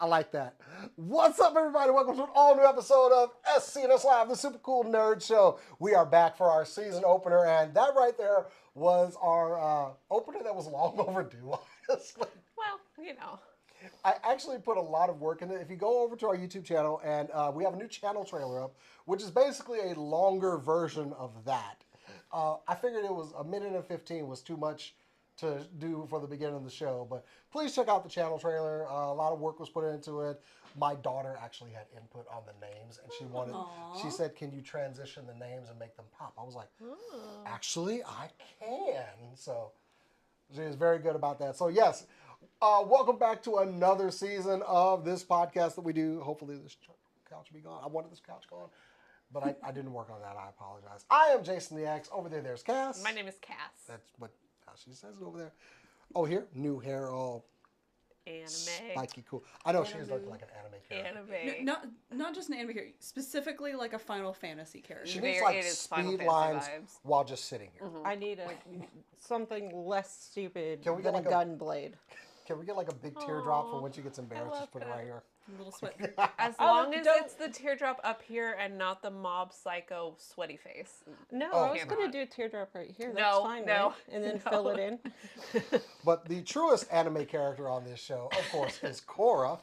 like that. What's up, everybody? Welcome to an all-new episode of scnslive, the Super Cool Nerd Show. We are back for our season opener, and that right there was our opener that was long overdue, honestly. Well, you know. I actually put a lot of work in it. If you go over to our YouTube channel, and we have a new channel trailer up, which is basically a longer version of that. I figured it was 1:15 was too much to do for the beginning of the show, but please check out the channel trailer. A lot of work was put into it. My daughter actually had input on the names, and she said, can you transition the names and make them pop? I was like, actually, I can. So she is very good about that. So yes, welcome back to another season of this podcast that we do. Hopefully this couch will be gone. I wanted this couch gone, but I didn't work on that. I apologize. I am Jason the X. Over there's Cass. My name is Cass. That's what she says it over there. Oh, here, new hair, all anime, spiky, cool. I know she is looking like an anime character. Anime, not just an anime character, specifically like a Final Fantasy character. She needs like speed lines while just sitting here. I need something less stupid than a gun blade. Can we get like a big teardrop for when she gets embarrassed? Just put it right here. A little sweat. As long as it's the teardrop up here and not the mob psycho sweaty face. No, I was going to do a teardrop right here. That's fine, right? And then fill it in. But the truest anime character on this show, of course, is Cora,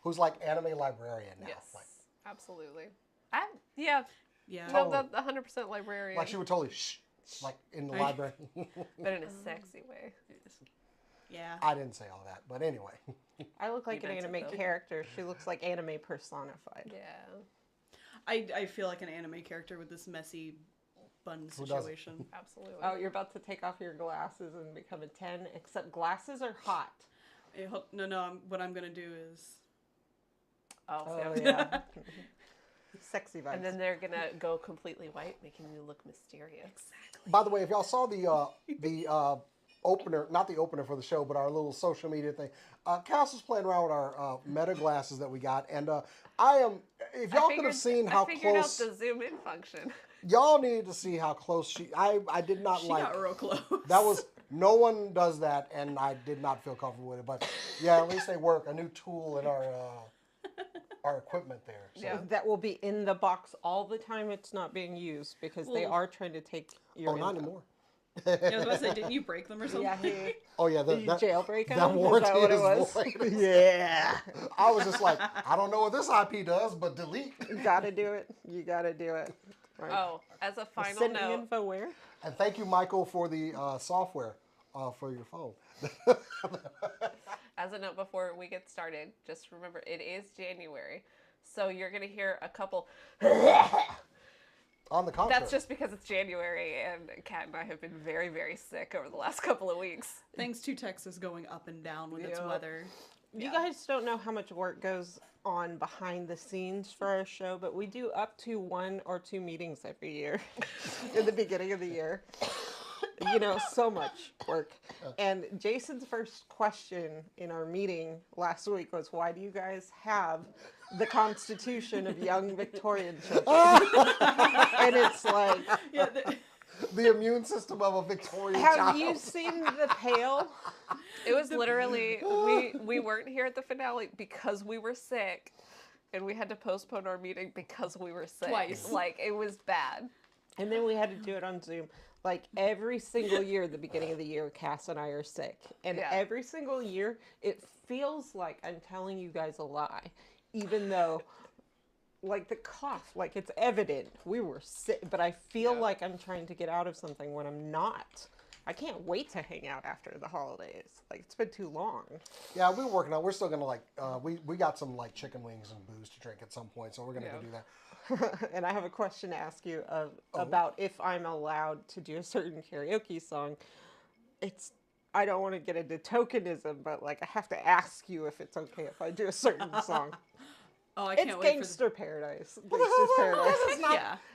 who's like anime librarian now. Yes, like, absolutely. Yeah. Totally. No, the 100% librarian. Like she would totally shh, like in the library. But in a sexy way. Yeah. I didn't say all that, but anyway. I look like an anime character. She looks like anime personified. Yeah. I feel like an anime character with this messy bun situation. Absolutely. Oh, you're about to take off your glasses and become a 10, except glasses are hot. What I'm going to do is... Oh yeah. Sexy vibes. And then they're going to go completely white, making you look mysterious. Exactly. By the way, if y'all saw the opener, not the opener for the show, but our little social media thing. Cass was playing around with our Meta glasses that we got, and if y'all could have seen how close. I figured out the zoom in function. Y'all needed to see how close I did not she like. She got real close. That was, no one does that, and I did not feel comfortable with it, but yeah, at least they work. A new tool in our equipment there. So. Yeah. That will be in the box all the time it's not being used, because they are trying to take your info. Not anymore. I was about to say, didn't you break them or something? Yeah. Oh yeah, Did you jailbreak them? That warranty is void. Yeah. I was just like, I don't know what this IP does, but delete. You gotta do it. You gotta do it. Right. Oh, as a final sending note. Info where? And thank you, Michael, for the software for your phone. As a note before we get started, just remember it is January, so you're gonna hear a couple. On the contrary. That's just because it's January, and Kat and I have been very, very sick over the last couple of weeks. Thanks to Texas going up and down with its weather. You guys don't know how much work goes on behind the scenes for our show, but we do up to 1 or 2 meetings every year in the beginning of the year. So much work. And Jason's first question in our meeting last week was, why do you guys have the Constitution of young Victorian children? And it's like... the immune system of a Victorian child. Have you seen The Pale? It was literally, we weren't here at the finale because we were sick, and we had to postpone our meeting because we were sick. Twice. Like, it was bad. And then we had to do it on Zoom. Like, every single year at the beginning of the year, Cass and I are sick. And every single year, it feels like I'm telling you guys a lie. Even though, like, the cough, like, it's evident we were sick. But I feel like I'm trying to get out of something when I'm not. I can't wait to hang out after the holidays. Like, it's been too long. Yeah, we're working on. We're still gonna we got some like chicken wings and booze to drink at some point, so we're gonna go do that. And I have a question to ask you about if I'm allowed to do a certain karaoke song. I don't want to get into tokenism, but like I have to ask you if it's okay if I do a certain song. Oh, I can't it's wait Gangster Paradise. Gangster's Paradise.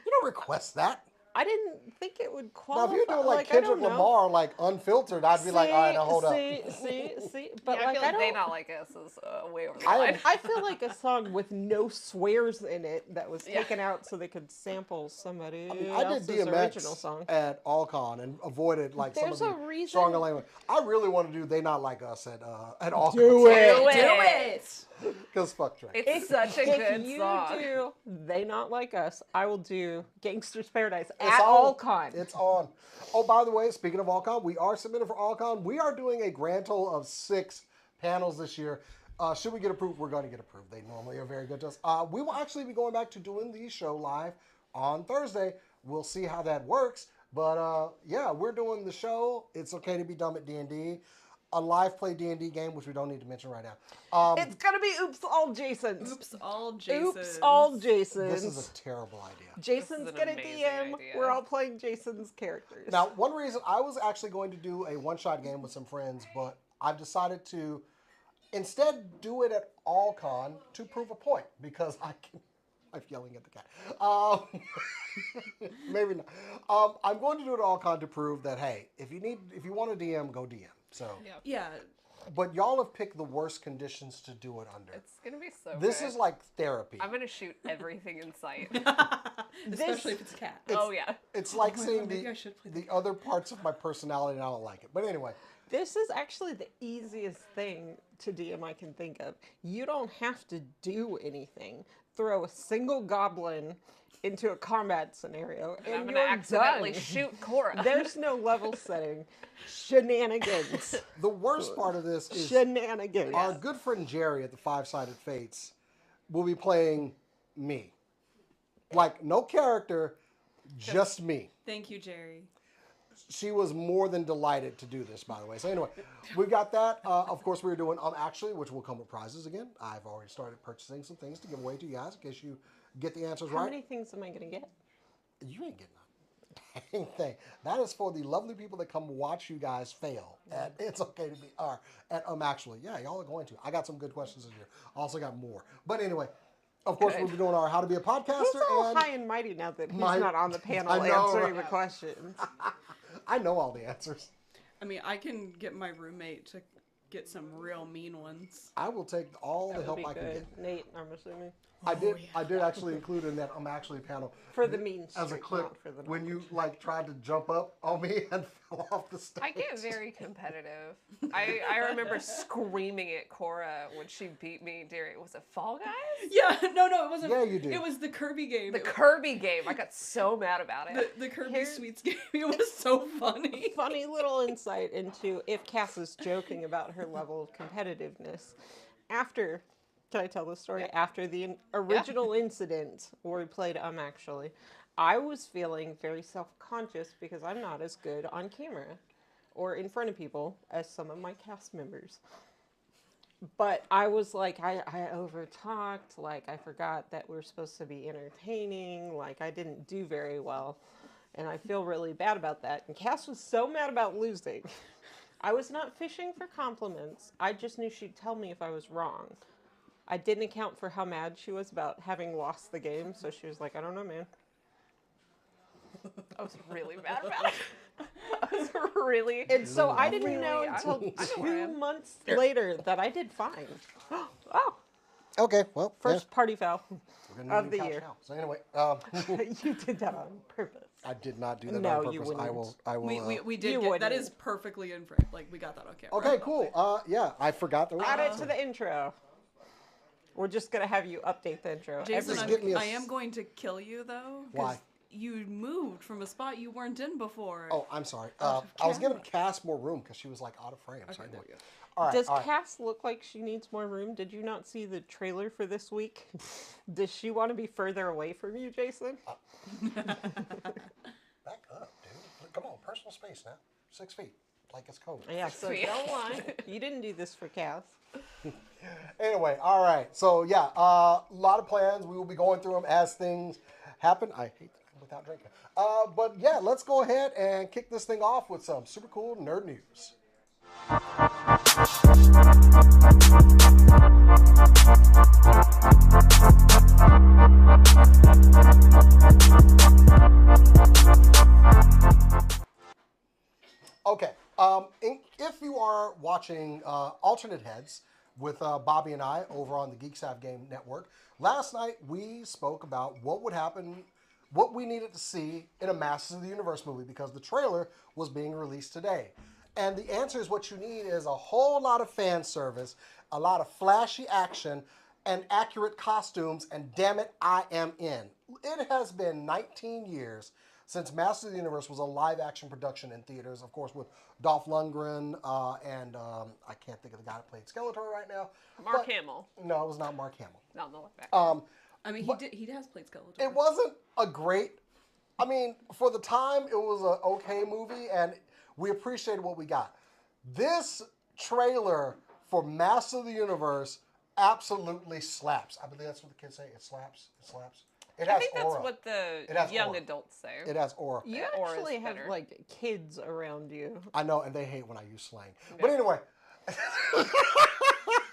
You don't request that. I didn't think it would qualify. Now, if you're doing like Kendrick Lamar, like unfiltered, I'd be like, all right, now hold up. See. But yeah, like, I feel like They Not Like Us is way over the line. I feel like a song with no swears in it that was taken out so they could sample somebody else's original song. At Allcon and avoided like There's some of the a reason. stronger language. I really want to do They Not Like Us at Allcon. Do it. Because fuck Drake. It's such a good If you song. do They Not Like Us, I will do Gangster's Paradise It's at on. AllCon. It's on. Oh, by the way, speaking of AllCon, we are submitted for AllCon. We are doing a grand total of 6 panels this year. Should we get approved? We're going to get approved. They normally are very good to us. We will actually be going back to doing the show live on Thursday. We'll see how that works. But yeah, we're doing the show. It's okay to be dumb at D&D. A live play D&D game, which we don't need to mention right now. It's gonna be Oops All Jasons. Oops, all Jasons. Oops All Jasons. This is a terrible idea. Jason's an gonna amazing DM. idea. We're all playing Jason's characters. Now, one reason I was actually going to do a one-shot game with some friends, but I've decided to instead do it at AllCon to prove a point because I'm yelling at the cat. Maybe not. I'm going to do it at AllCon to prove that hey, if you want a DM, go DM. So Yeah. but y'all have picked the worst conditions to do it under. It's gonna be so This good. is like therapy. I'm gonna shoot everything in sight. Especially if it's a cat. Oh yeah. It's like my seeing God, maybe I should play the other parts of my personality and I don't like it. But anyway, This is actually the easiest thing to DM I can think of. You don't have to do anything. Throw a single goblin into a combat scenario, and I'm you're gonna accidentally done. shoot Cora. There's no level setting. Shenanigans. the worst part of this is Shenanigans. our good friend Jerry at the Five-Sided Fates will be playing me. Like, no character, just me. Thank you, Jerry. She was more than delighted to do this, by the way. So anyway, we got that. Of course, we were doing Actually, which will come with prizes again. I've already started purchasing some things to give away to you guys in case you get the answers How right. many things am I gonna get? You ain't getting a dang thing. That is for the lovely people that come watch you guys fail. And it's okay to be at Actually. Yeah, y'all are going to. I got some good questions this year. I also got more. But anyway, of course, we'll be doing our How to Be a Podcaster. He's all and high and mighty now that he's My- not on the panel I know, answering right? the questions. I know all the answers. I mean, I can get my roommate to get some real mean ones. I will take all the That would help be I can good. get. Nate, I'm assuming. I did actually include in that Actually panel For the mean as a streak, clip not for the when you like tried to jump up on me and fell off the stage. I get very competitive. I remember screaming at Cora when she beat me during, was it Fall Guys? Yeah, no, it wasn't. Yeah, you did. It was the Kirby game. The Kirby game. I got so mad about it. The Kirby Here- Sweets game. It was so funny. Funny little insight into if Cass is joking about her level of competitiveness. After, can I tell the story? After the original incident where we played Actually, I was feeling very self-conscious because I'm not as good on camera or in front of people as some of my cast members. But I was like, I over-talked, like I forgot that we're supposed to be entertaining, like I didn't do very well. And I feel really bad about that. And Cass was so mad about losing. I was not fishing for compliments. I just knew she'd tell me if I was wrong. I didn't account for how mad she was about having lost the game, so she was like, I don't know, man. I was really mad about it. I was really. And so I didn't Really? know I until know where I 2 am. months later that I did fine. Oh, Okay, well, first party foul we're gonna of need the a couch year. now. So anyway, You did that on purpose. I did not do that No, on purpose. you I wouldn't. will. I will. We did You get that wouldn't. is perfectly in frame. Like we got that on camera. Okay, cool. Yeah, I forgot the. Add it to the intro. We're just going to have you update the intro. Jason, Just get me a I am going to kill you though. 'cause Why? You moved from a spot you weren't in before. Oh, I'm sorry. Out of I was giving camera. Cass more room because she was like out of frame. So Okay, anyway. there you go. All right. Does all right. Cass look like she needs more room? Did you not see the trailer for this week? Does she want to be further away from you, Jason? Back up, dude. Come on, personal space now. 6 feet, like it's code. Yeah, so Sweet. don't lie. You didn't do this for Cass. Anyway, all right. So yeah, a lot of plans. We will be going through them as things happen. I hate that without drinking. But yeah, let's go ahead and kick this thing off with some super cool nerd news. Okay. If you are watching Alternate Heads with Bobby and I over on the Geeks Have Game Network, last night we spoke about what would happen, what we needed to see in a Masters of the Universe movie because the trailer was being released today. And the answer is what you need is a whole lot of fan service, a lot of flashy action, and accurate costumes, and damn it, I am in. It has been 19 years since Masters of the Universe was a live-action production in theaters, of course, with Dolph Lundgren and I can't think of the guy that played Skeletor right now. Mark Hamill. No, it was not Mark Hamill. Not in the live action. I mean, he has played Skeletor. It wasn't a great... I mean, for the time, it was an okay movie, and we appreciated what we got. This trailer for Masters of the Universe absolutely slaps. I believe that's what the kids say. It slaps. It slaps. It has I think that's aura. what the has young aura. adults say. It has aura. You Aura's actually have better. like kids around you. I know, and they hate when I use slang. But anyway,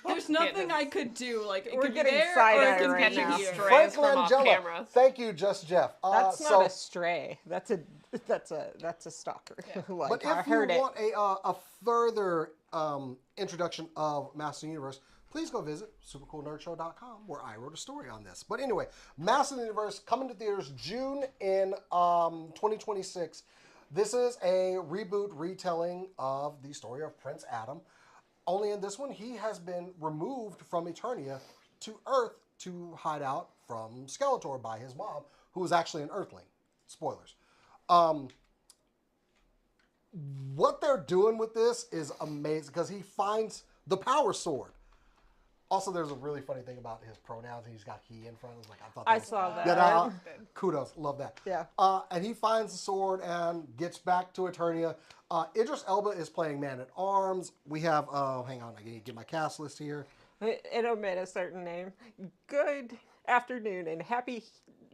There's nothing I could do. Like, it We're could be getting there or side-eye it could right be now. here. Strays Frank from off Langella, camera. thank you, Just Jeff. That's so, not a stray. That's a stalker. Like, but I if you heard it. want a further introduction of Masters of the Universe, please go visit supercoolnerdshow.com, where I wrote a story on this. But anyway, Masters of the Universe coming to theaters June in 2026. This is a reboot retelling of the story of Prince Adam. Only in this one, he has been removed from Eternia to Earth to hide out from Skeletor by his mom, who is actually an Earthling. Spoilers. What they're doing with this is amazing because he finds the power sword. Also, there's a really funny thing about his pronouns. He's got he in front. Like, I thought I was- saw that. Yeah, kudos, love that. Yeah. And he finds the sword and gets back to Eternia. Idris Elba is playing Man at Arms. We have, hang on, I need to get my cast list here. It omit a certain name. Good afternoon and happy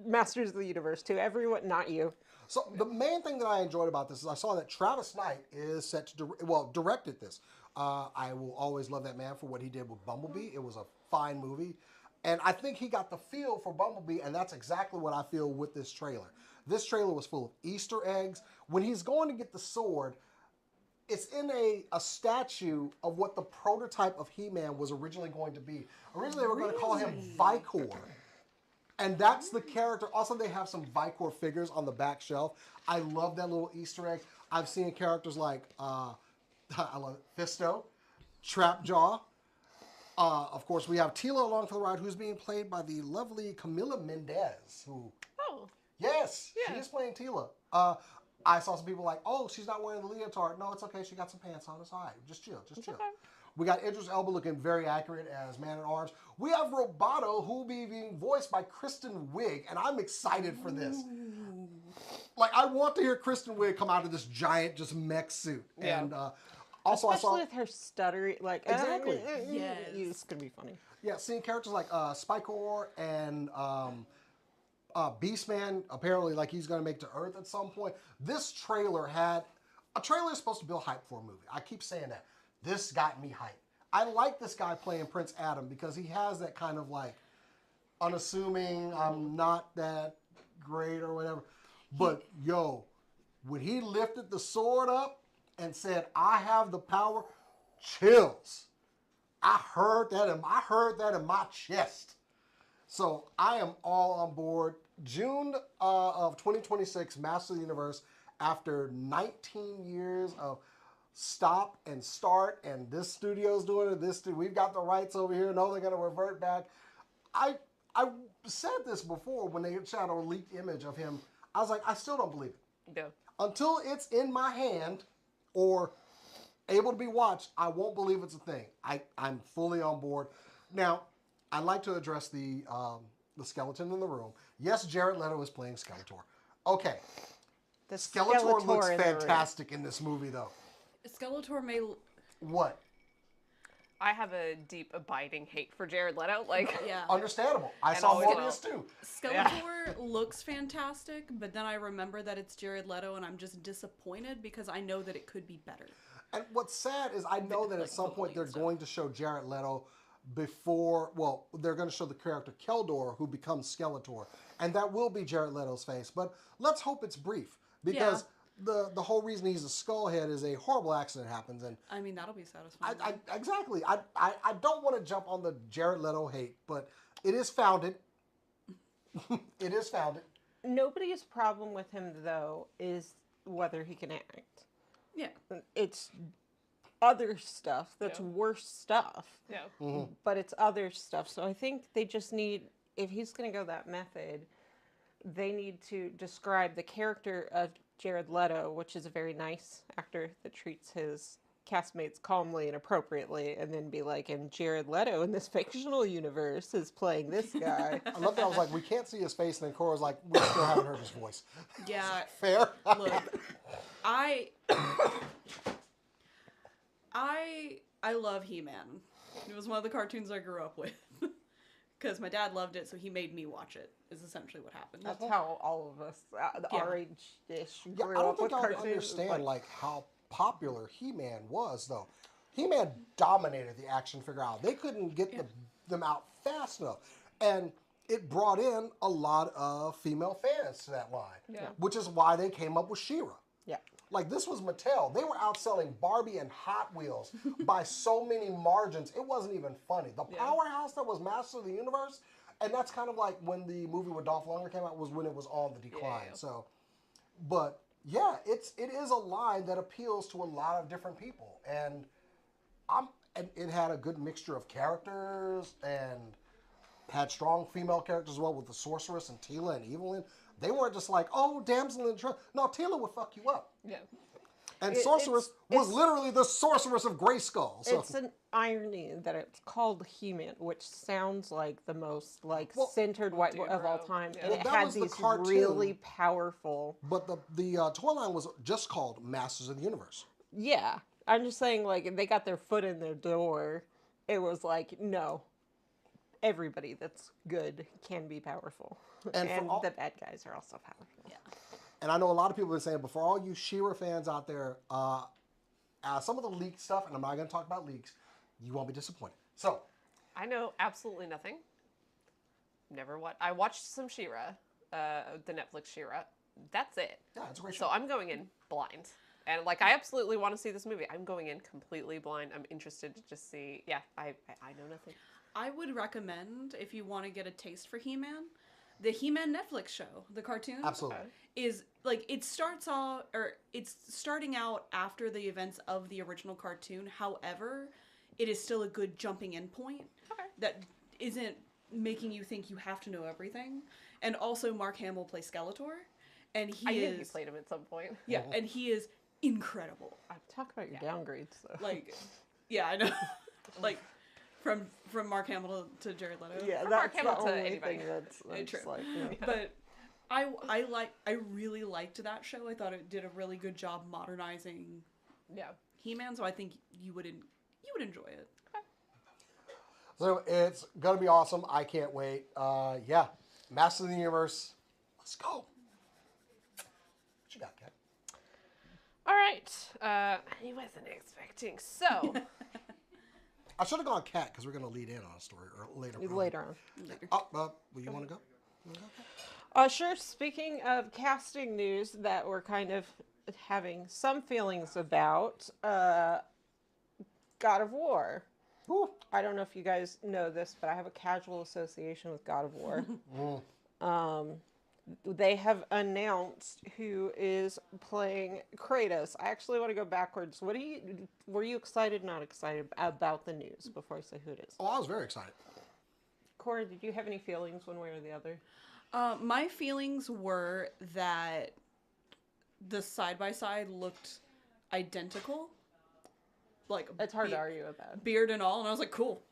Masters of the Universe to everyone, not you. So the main thing that I enjoyed about this is I saw that Travis Knight is set to directed this. I will always love that man for what he did with Bumblebee. It was a fine movie. And I think he got the feel for Bumblebee, and that's exactly what I feel with this trailer. This trailer was full of Easter eggs. When he's going to get the sword, it's in a statue of what the prototype of He-Man was originally going to be. Originally, they were going to call him Vicor. And that's the character. Also, they have some Vicor figures on the back shelf. I love that little Easter egg. I've seen characters like, I love it, Fisto, Trapjaw. Of course, we have Tila along for the ride, who's being played by the lovely Camila Mendez, who... Oh, Yes, Yeah. she is playing Tila. I saw some people like, oh, she's not wearing the leotard. No, it's okay. She got some pants on. It's all right. Just chill. Just chill. okay. We got Idris Elba looking very accurate as Man at Arms. We have Roboto, who will be being voiced by Kristen Wiig, and I'm excited for this. Like, I want to hear Kristen Wiig come out of this giant, just mech suit. Yeah. And also, I Especially saw... with her stuttering, like, Exactly. Yes. It's going to be funny. Yeah, seeing characters like Spikor and Beastman, apparently, like, he's going to make to Earth at some point. This trailer had... A trailer is supposed to build hype for a movie. I keep saying that. This got me hyped. I like this guy playing Prince Adam because he has that kind of, like, unassuming, I'm not that great or whatever. But, yo, when he lifted the sword up and said, I have the power, chills. I heard that in my chest. So I am all on board. June of 2026, Master of the Universe, after 19 years of stop and start, and this studio's doing it, we've got the rights over here, no, they're going to revert back. I said this before when they shot a leaked image of him. I was like, I still don't believe it. Yeah. Until it's in my hand or able to be watched, I won't believe it's a thing. I'm fully on board. Now, I'd like to address the skeleton in the room. Yes, Jared Leto is playing Skeletor. Okay. The Skeletor looks in the room. fantastic in this movie, though. Skeletor may... What? I have a deep, abiding hate for Jared Leto. Like, Yeah. Understandable. I And saw always Morbius too. Skeletor looks fantastic, but then I remember that it's Jared Leto, and I'm just disappointed because I know that it could be better. And what's sad is I know that at Like some point bullying they're and stuff. going to show Jared Leto before, well, they're going to show the character Keldor, who becomes Skeletor. And that will be Jared Leto's face. But let's hope it's brief. Because the whole reason he's a skullhead is a horrible accident happens. And I mean, that'll be satisfying. exactly. I don't want to jump on the Jared Leto hate, but it is founded. It is founded. Nobody's problem with him, though, is whether he can act. Yeah. It's other stuff that's worse stuff. Yeah. But it's other stuff. So I think they just need, if he's going to go that method, they need to describe the character of Jared Leto, which is a very nice actor that treats his castmates calmly and appropriately, and then be like, and Jared Leto in this fictional universe is playing this guy. I love that. I was like, we can't see his face, and then Cora was like, we still haven't heard his voice. Yeah. Fair. Look, I love He-Man. It was one of the cartoons I grew up with. Because my dad loved it, so he made me watch it, is essentially what happened. That's how all of us, our age-ish, Yeah, grew I don't up with think y'all cartoons. understand like how popular He-Man was, though. He-Man dominated the action figure out. They couldn't get them out fast enough, and it brought in a lot of female fans to that line, which is why they came up with She-Ra. Yeah. Like, this was Mattel. They were outselling Barbie and Hot Wheels by so many margins. It wasn't even funny. The powerhouse that was Master of the Universe, and that's kind of like when the movie with Dolph Lundgren came out, was when it was on the decline. Yeah. So, but yeah, it is a line that appeals to a lot of different people, and it had a good mixture of characters and had strong female characters as well, with the Sorceress and Teela and Evelyn. They weren't just like, oh, damsel in distress. No, Teela would fuck you up. Yeah. And Sorceress was literally the Sorceress of Grayskull. So. It's an irony that it's called He-Man, which sounds like the most centered white boy of all time. Yeah. And Well, it that had was the these cartoon. really powerful. But the toy line was just called Masters of the Universe. Yeah, I'm just saying, like, they got their foot in their door. It was like, no, everybody that's good can be powerful, And and, for all- the bad guys are also powerful. Yeah. And I know a lot of people have been saying, but for all you She-Ra fans out there, some of the leaked stuff, and I'm not going to talk about leaks, you won't be disappointed. So, I know absolutely nothing. Never watched. I watched some She-Ra, the Netflix She-Ra. That's it. yeah, it's a great So show. I'm going in blind. And like, I absolutely want to see this movie. I'm going in completely blind. I'm interested to just see. Yeah, I know nothing. I would recommend, if you want to get a taste for He-Man, the He-Man Netflix show, the cartoon. Absolutely. Is like it's starting out after the events of the original cartoon. However, it is still a good jumping in point that isn't making you think you have to know everything. And also, Mark Hamill plays Skeletor, and I knew he played him at some point. yeah, and he is incredible. Talk about your downgrades, though. Like, yeah, I know, like from Mark Hamill to Jared Leto. Yeah, From that's Mark the Hamill to only anybody. thing that's True. like, But I really liked that show. I thought it did a really good job modernizing Yeah. He-Man, so I think you would enjoy it. So it's going to be awesome. I can't wait. Yeah, Masters of the Universe. Let's go. What you got, Kat? All right. I wasn't expecting. So, I should have gone Cat because we're going to lead in on a story or later. later on. Will you want to go? Sure. Speaking of casting news that we're kind of having some feelings about, God of War. Woo. I don't know if you guys know this, but I have a casual association with God of War. They have announced who is playing Kratos. I actually want to go backwards. Were you excited, not excited about the news before I say who it is? Oh, I was very excited. Cora, did you have any feelings one way or the other? My feelings were that the side-by-side looked identical. Like, It's hard to argue with that. beard and all, and I was like, cool.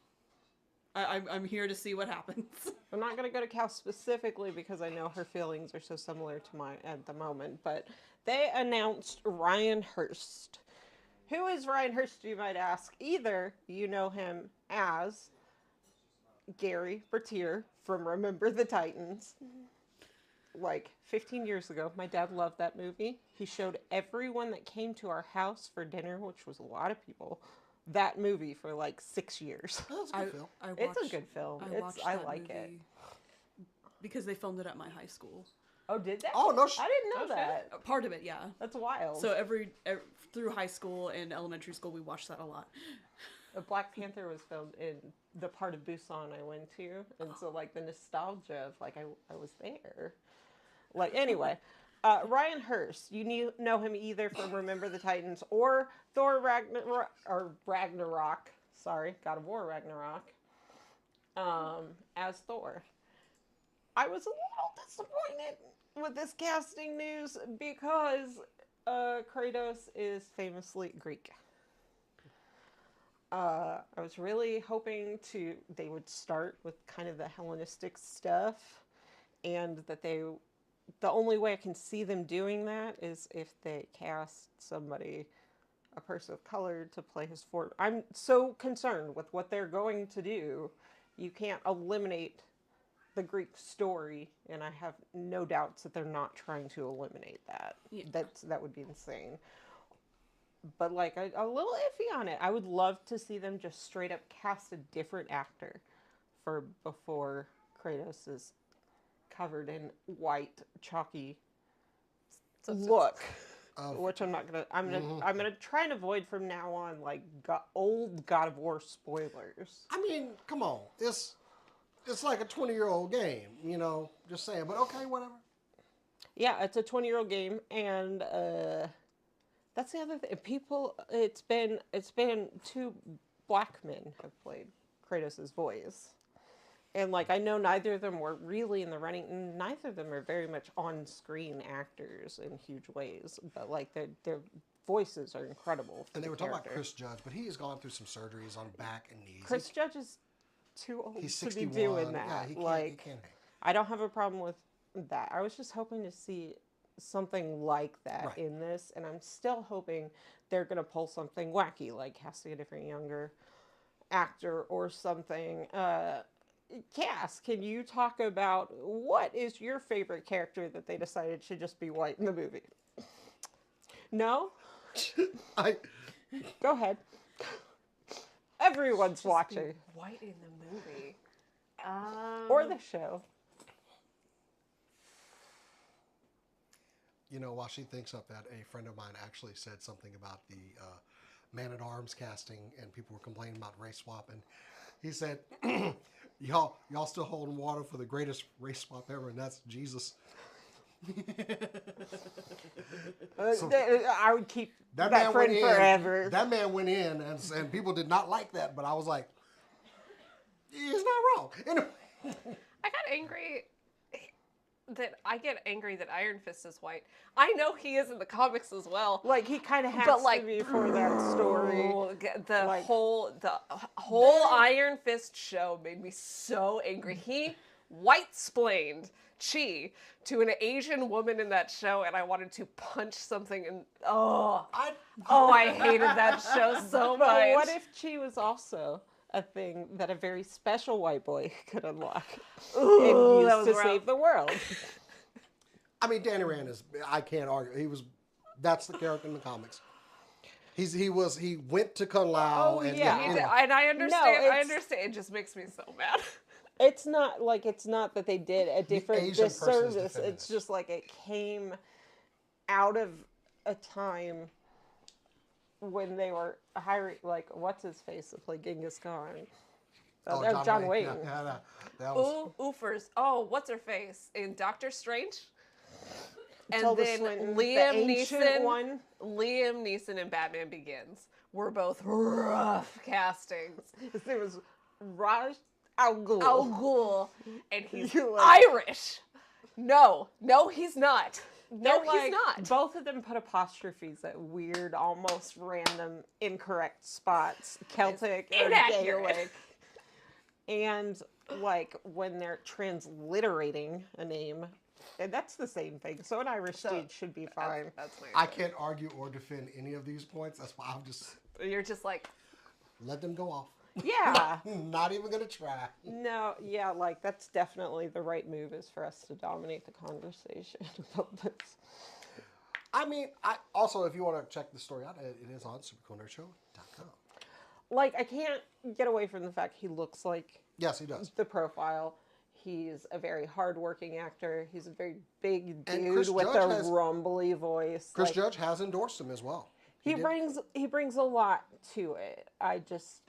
I'm here to see what happens. I'm not going to go to Cal specifically because I know her feelings are so similar to mine at the moment, but they announced Ryan Hurst. Who is Ryan Hurst, you might ask? Either you know him as Gary Bertier from Remember the Titans. Like 15 years ago, my dad loved that movie. He showed everyone that came to our house for dinner, which was a lot of people, that movie for like 6 years. That's a good film. It's a good film. I like it. because they filmed it at my high school. Oh, did they? Oh, no I didn't know that. Part of it, yeah. That's wild. So through high school and elementary school, we watched that a lot. Black Panther was filmed in the part of Busan I went to, and so like the nostalgia of like I was there. Like anyway, Ryan Hurst, know him either from Remember the Titans or Thor Ragnarok. Sorry, God of War Ragnarok. As Thor. I was a little disappointed with this casting news because Kratos is famously Greek. I was really hoping they would start with kind of the Hellenistic stuff, and that the only way I can see them doing that is if they cast a person of color, to play his form. I'm so concerned with what they're going to do. You can't eliminate the Greek story, and I have no doubts that they're not trying to eliminate that. Yeah. That would be insane. But like a little iffy on it. I would love to see them just straight up cast a different actor for before Kratos is covered in white chalky look. Which I'm not gonna. I'm gonna try and avoid from now on, like old God of War spoilers. I mean, come on, it's like a 20-year-old game, you know. Just saying, but okay, whatever. Yeah, it's a 20-year-old game, and that's the other thing. It's been 2 black men have played Kratos' voice. And, like, I know neither of them were really in the running, and neither of them are very much on-screen actors in huge ways. But, like, their voices are incredible. And they were talking about Chris Judge, but he has gone through some surgeries on back and knees. Chris Judge is too old He's to 61. be doing that. Yeah, he can't. I don't have a problem with that. I was just hoping to see something like that in this, and I'm still hoping they're going to pull something wacky, like casting a different younger actor or something. Cass, can you talk about what is your favorite character that they decided should just be white in the movie? No? Go ahead. Everyone's just watching. White in the movie. Or the show. You know, while she thinks up that, a friend of mine actually said something about the Man-at-Arms casting, and people were complaining about race swapping. He said, y'all still holding water for the greatest race swap ever, and that's Jesus. I would keep that friend forever. That man went in, and people did not like that, but I was like, he's not wrong. Anyway. I get angry that Iron Fist is white. I know he is in the comics as well. Like, he kind of has to be for that story. The whole Iron Fist show made me so angry. He white-splained Chi to an Asian woman in that show, and I wanted to punch something. And I hated that show so much. But what if Chi was also a thing that a very special white boy could unlock and use to save the world? I mean, Danny Rand I can't argue. That's the character in the comics. He went to Kung Lao. And I understand. I understand. It just makes me so mad. It's not that they did a different disservice. It's just like it came out of a time when they were hiring, like, what's his face to play Genghis Khan? John Wayne. Yeah, that was... Oofers. Oh, what's her face in Doctor Strange? And Tilda then Swinton, Liam Neeson in Batman Begins were both rough castings. It was Raj Al Ghul, and he's Irish. No, he's not. No, he's not. Both of them put apostrophes at weird, almost random, incorrect spots. Celtic or Gaelic. And, like, when they're transliterating a name, and that's the same thing. So an Irish dude should be fine. That's I can't argue or defend any of these points. That's why You're just like... Let them go off. Yeah. Not even going to try. No, yeah, like, that's definitely the right move, is for us to dominate the conversation about this. I mean, also, if you want to check the story out, it is on Supercoolnerdshow.com. Like, I can't get away from the fact he looks like... Yes, he does. The profile. He's a very hardworking actor. He's a very big dude with a rumbly voice. Chris Judge has endorsed him as well. He brings a lot to it. I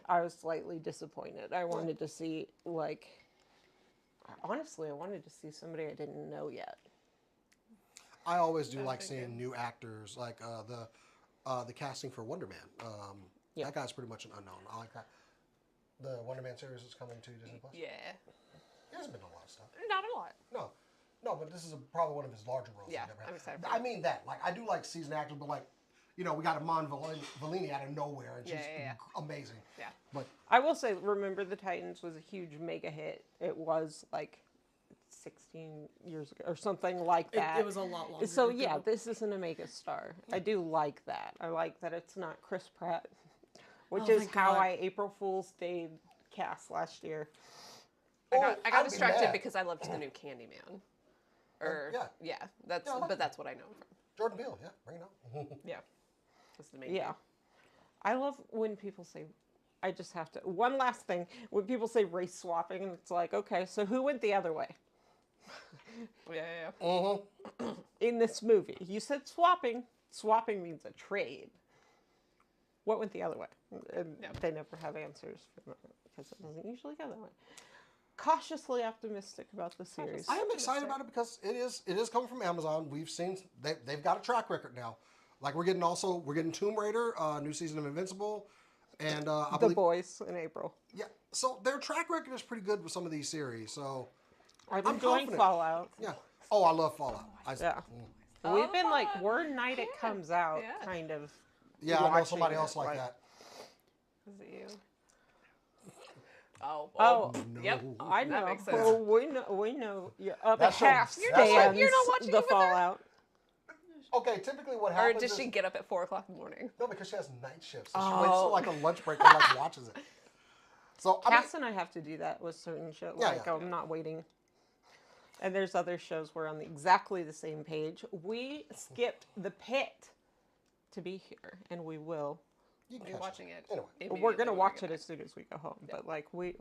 was slightly disappointed. I wanted to see, honestly, I wanted to see somebody I didn't know yet. I always do That like would've been seeing good. new actors, like the casting for Wonder Man. Yeah. That guy's pretty much an unknown. I like that. The Wonder Man series is coming to Disney Plus. Yeah. He hasn't been in a lot of stuff. Not a lot. No, but this is probably one of his larger roles. Yeah, he's ever had. I'm excited for I it. mean that. Like, I do like seasoned actors, but like, we got Iman Vellini out of nowhere, and she's Yeah. amazing. Yeah. But I will say, Remember the Titans was a huge mega hit. It was like 16 years ago or something like that. It was a lot longer. So ago. yeah, this isn't a mega star. I do like that. I like that it's not Chris Pratt, which Oh, is thank how God. I April Fool's Day cast last year. I got I'd be distracted mad. because I loved the new Candyman. Yeah. That's I like but that's what I know him from. Jordan Peele, yeah, bring it on. Yeah. That's the main Yeah. thing. I love when people say, I just have to. One last thing. When people say race swapping, and it's like, okay, so who went the other way Yeah. in this movie? You said swapping. Swapping means a trade. What went the other way? And they never have answers because it doesn't usually go that way. Cautiously optimistic about the series. I am excited about it because it is coming from Amazon. We've seen they've got a track record now. Like we're getting Tomb Raider, new season of Invincible, and I The believe Boys in April. yeah. So their track record is pretty good with some of these series. So I'm I'm enjoying confident. Fallout. yeah. Oh, I love Fallout. Yeah. Oh, We've been like, Fallout. we're night it comes out, Yeah. kind of. Yeah, I know watching somebody it, else like that. Is it you? Oh. Oh, Yep. I know. That makes sense. Well, we know. Your other That's so- half You're not- stands you're not watching the it with her? Fallout. Okay, typically what Or happens does is she get up at 4:00 in the morning? no, because she has night shifts. So she waits till like a lunch break and like watches it. So I mean, Cass and I have to do that with certain shows. Yeah, Like, yeah. I'm not waiting. And there's other shows we're on exactly the same page. We skipped The Pit to be here, and we will. you can You're catch watching it. Anyway. We're immediately going to when we watch get it back. as soon as we go home. But, like, we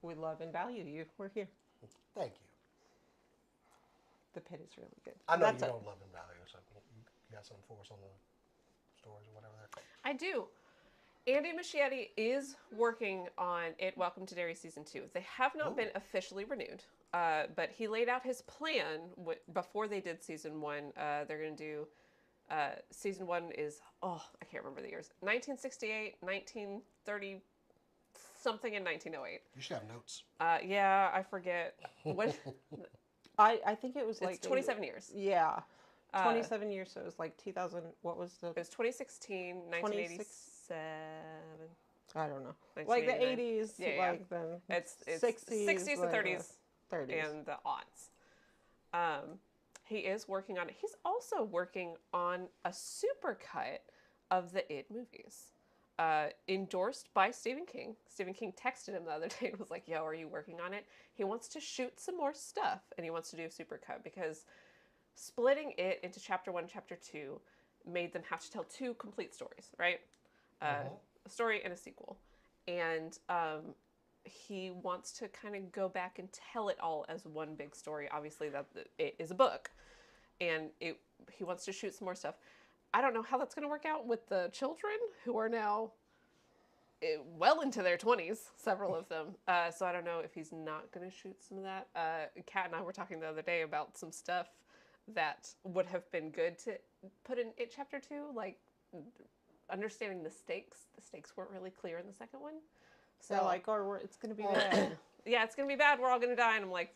love and value you. We're here. Thank you. The Pit is really good. I know That's you it. don't love and value, so you got something for us on the stories or whatever. I do. Andy Muschietti is working on It Welcome to Derry Season 2. They have not been officially renewed, but he laid out his plan before they did Season 1. They're going to do, Season 1 is, I can't remember the years, 1968, 1930, something in 1908. You should have notes. Yeah, I forget. What? I think it was like... It's 27 years. Yeah. 27 years, so it was like 2000... What was the... It was 2016, 1987. I don't know. Like the 1989. 80s, Yeah. like the It's 60s, 60s like and 30s. 30s. And the aughts. He is working on it. He's also working on a supercut of the It movies, endorsed by Stephen King. Stephen King texted him the other day and was like, yo, are you working on it? He wants to shoot some more stuff, and he wants to do a supercut because splitting it into chapter 1, chapter 2 made them have to tell 2 complete stories, right? A story and a sequel. And he wants to kind of go back and tell it all as one big story. Obviously, that it is a book, and he wants to shoot some more stuff. I don't know how that's going to work out with the children who are now well into their 20s, several of them. So I don't know if he's not going to shoot some of that. Kat and I were talking the other day about some stuff that would have been good to put in It Chapter 2, like understanding the stakes. The stakes weren't really clear in the second one. So They're like, it's going to be bad. yeah, it's going to be bad. We're all going to die. And I'm like,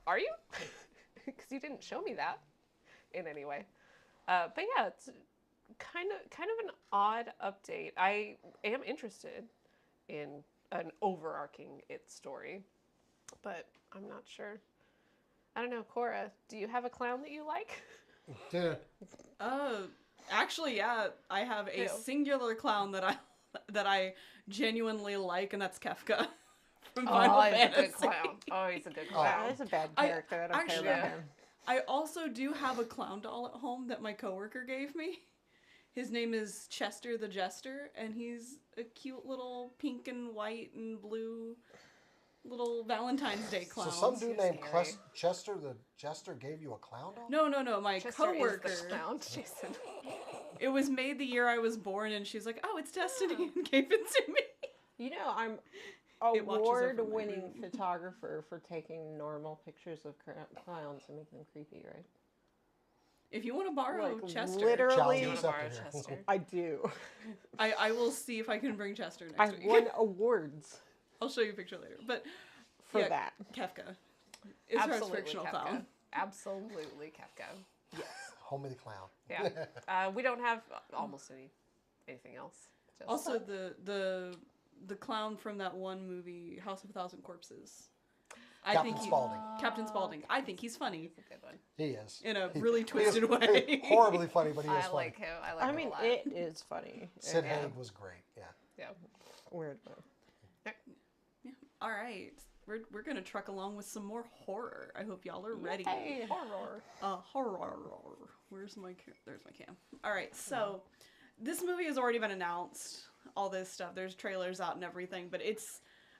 are you? Because you didn't show me that in any way. But yeah, it's kind of an odd update. I am interested in an overarching It story, but I'm not sure. I don't know, Cora, do you have a clown that you like? Yeah. Actually, yeah, I have a Who? singular clown that I genuinely like, and that's Kefka from Oh, Final he's a Fantasy. good clown. Oh, he's a good clown. That's a bad I- character. I don't care actually- about him. I also do have a clown doll at home that my coworker gave me. His name is Chester the Jester, and he's a cute little pink and white and blue little Valentine's Day clown. So some dude named scary. Chester the Jester gave you a clown doll? No, my Chester coworker. is the clown, Jason. It was made the year I was born, and she's like, "Oh, it's Destiny," and gave it to me. You know, I'm It watches over my award-winning room. photographer for taking normal pictures of clowns and making them creepy, right? If you want to borrow Like, Chester, literally, Challenge Borrow accepted here. Chester. I do. I will see if I can bring Chester next I've week. won awards I'll show you a picture later. But for yeah, that. Kefka. It's her fictional Kafka. clown. Absolutely Kafka. Homie the clown. Yeah. We don't have almost anything else. Just Also, the clown from that one movie, House of a Thousand Corpses. Captain Spaulding. Captain Spaulding. I think he's funny a good one. He is. in a really He is twisted way. horribly funny, but he is I funny. like him. I like I him mean, a lot. it is funny. Sid Yeah. Haig was great. Yeah. Yeah. Weird. All right, we're gonna truck along with some more horror. I hope y'all are ready. Hey, horror. Horror. There's my cam. All right, so this movie has already been announced. All this stuff. There's trailers out and everything, but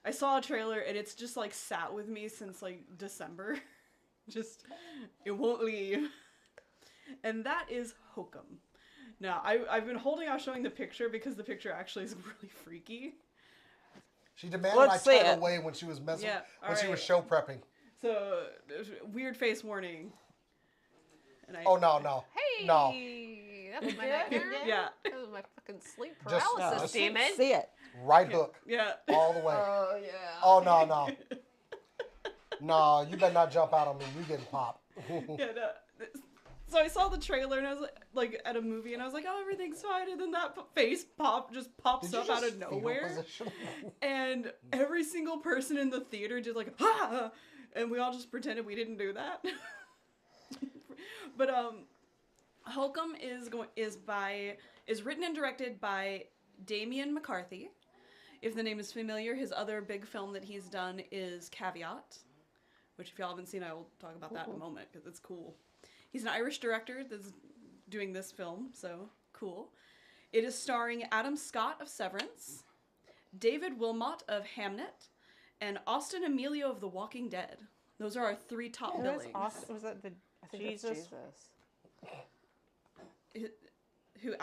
I saw a trailer and it's just like sat with me since like December. Just it won't leave. And that is Hokum. Now I've been holding out showing the picture because the picture actually is really freaky. She demanded Let's I see turn it. away when she was messing Yeah, when she was alright. show prepping. So weird face warning. And Oh no. Hey. No. That was my nightmare. Yeah. That was my fucking sleep Just- paralysis, no, demon. See it. Right hook. Yeah. All the way. Oh yeah. Oh no. No, you better not jump out on me. You getting popped. Yeah, no. So I saw the trailer and I was like at a movie and I was like, oh, everything's fine. And then that face pops Did up you out just of fetal nowhere. position? And every single person in the theater did like, ah! And we all just pretended we didn't do that. But Hokum is written and directed by Damien McCarthy. If the name is familiar, his other big film that he's done is Caveat, which if y'all haven't seen, I will talk about that in a moment because it's cool. He's an Irish director that's doing this film, so cool. It is starring Adam Scott of Severance, David Wilmot of Hamnet, and Austin Emilio of The Walking Dead. Those are our three top Who is billings. Austin? Was that the I think Jesus? it's Jesus. Who?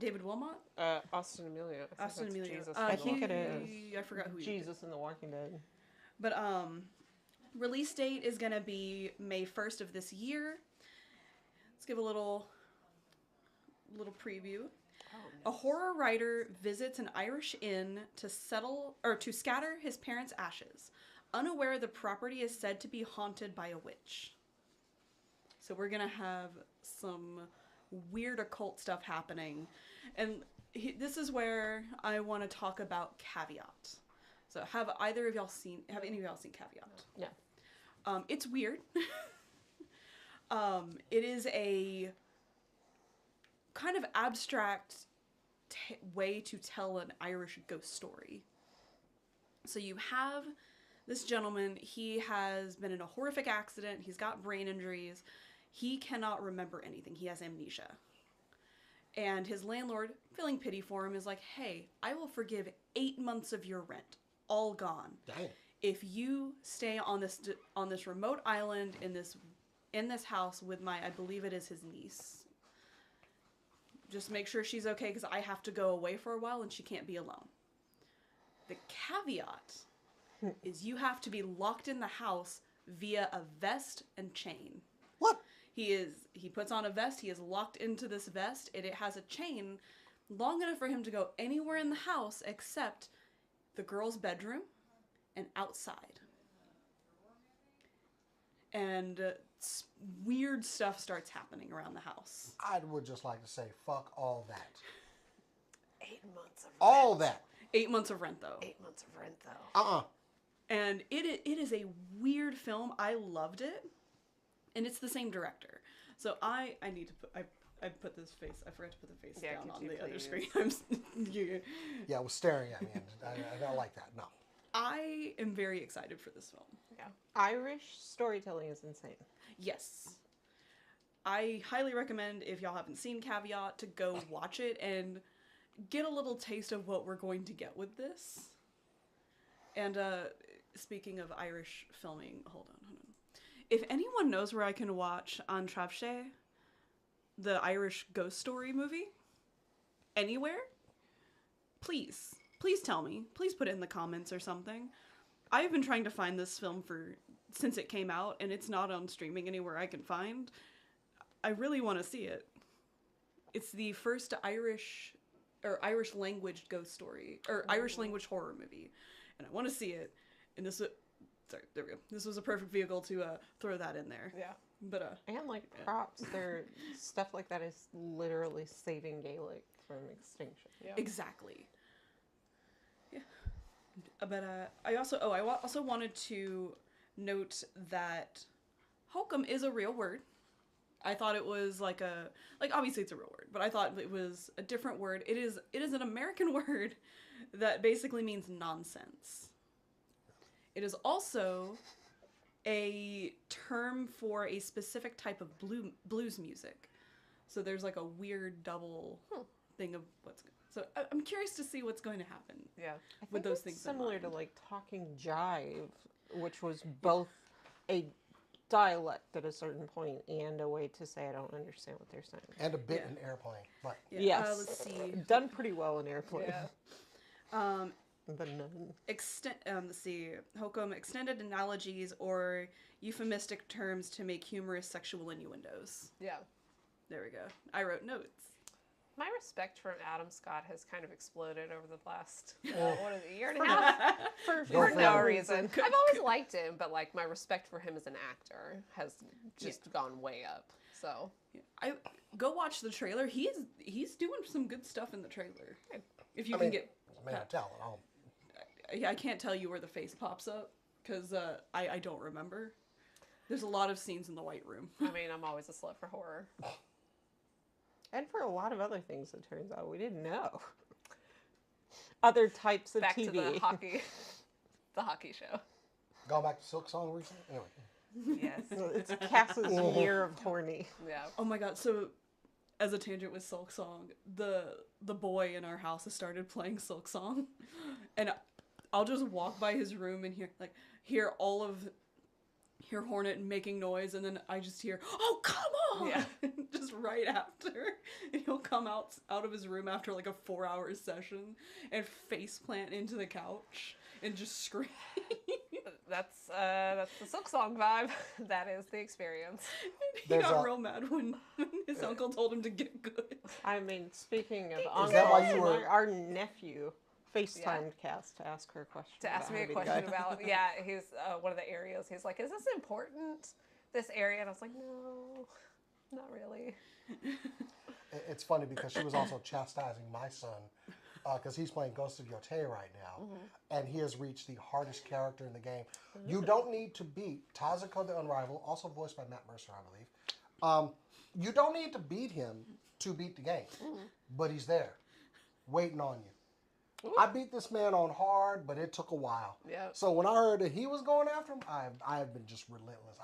David Wilmot? Austin Emilio. I think Austin that's Emilio. Jesus. I think it he- is. I forgot who he is. Jesus in The Walking Dead. But release date is gonna be May 1st of this year. Let's give a little preview. A horror writer visits an Irish inn to scatter his parents' ashes, unaware the property is said to be haunted by a witch. So we're gonna have some weird occult stuff happening, and this is where I want to talk about Caveat. So have any of y'all seen Caveat? Yeah. It's weird. It is a kind of abstract way to tell an Irish ghost story. So you have this gentleman, he has been in a horrific accident, he's got brain injuries, he cannot remember anything, he has amnesia. And his landlord, feeling pity for him, is like, hey, I will forgive 8 months of your rent, all gone. Dang. If you stay on this remote island in this house with I believe it is his niece. Just make sure she's okay because I have to go away for a while and she can't be alone. The caveat is you have to be locked in the house via a vest and chain. What? He puts on a vest, he is locked into this vest, and it has a chain long enough for him to go anywhere in the house except the girl's bedroom and outside. And weird stuff starts happening around the house. I would just like to say, fuck all that. 8 months of rent. All that. 8 months of rent, though. 8 months of rent, though. And it is a weird film. I loved it. And it's the same director. So I need to put... I put this face... I forgot to put the face down on the other screen. Yeah, it was staring at me. And I don't like that. No. I am very excited for this film. Yeah. Irish storytelling is insane. Yes. I highly recommend, if y'all haven't seen Caveat, to go watch it and get a little taste of what we're going to get with this. And speaking of Irish filming, hold on. If anyone knows where I can watch An Travshe, the Irish ghost story movie, anywhere, please tell me. Please put it in the comments or something. I've been trying to find this film since it came out, and it's not on streaming anywhere I can find. I really want to see it. It's the first Irish language ghost story or Irish language horror movie, and I want to see it. And this, sorry, there we go. This was a perfect vehicle to throw that in there. Yeah. But And like props, their stuff like that is literally saving Gaelic from extinction. Yeah. exactly. Yeah. But I also wanted to note that hokum is a real word. I thought it was like obviously it's a real word, but I thought it was a different word. It is an American word that basically means nonsense. It is also a term for a specific type of blues music. So there's like a weird double thing of so I'm curious to see what's going to happen. Yeah. I With think those it's things in similar mind. to like talking jive, which was both a dialect at a certain point and a way to say I don't understand what they're saying. And a bit Yeah. in airplane. But Yeah. Yes. Let's see. Done pretty well in airplane. Yeah. The nun. Let's see. Hokum, extended analogies or euphemistic terms to make humorous sexual innuendos. Yeah. There we go. I wrote notes. My respect for Adam Scott has kind of exploded over the last a year and a half for Go no for it. reason. I've always liked him, but like my respect for him as an actor has just gone way up. So I go watch the trailer. He's doing some good stuff in the trailer. If you I can mean, get, man, tell it. I can't tell you where the face pops up because I don't remember. There's a lot of scenes in the White Room. I mean, I'm always a slut for horror. And for a lot of other things, it turns out we didn't know. Other types of Back TV. to the hockey show. Going back to Silk Song recently? Anyway. Yes. It's Cass's year of horny. Yeah. Oh my god! So, as a tangent with Silk Song, the boy in our house has started playing Silk Song, and I'll just walk by his room and hear Hornet making noise, and then I just hear, "Oh, come on!" Yeah. just right after, and he'll come out of his room after like a 4-hour session and face plant into the couch and just scream. That's the Silk Song vibe. That is the experience. He There's got a- real mad when his uncle told him to get good. I mean, speaking of Is that why uncles, you were- our nephew FaceTimed Cass to ask her a question. To ask about me a Heavy question Guy. about he's one of the areas. He's like, "Is this important? This area?" And I was like, "No, not really." It's funny because she was also chastising my son because he's playing Ghost of Yotei right now, and he has reached the hardest character in the game. You don't need to beat Tazuko the Unrivaled, also voiced by Matt Mercer, I believe. You don't need to beat him to beat the game, but he's there, waiting on you. I beat this man on hard, but it took a while. Yeah. So when I heard that he was going after him, I have been just relentless.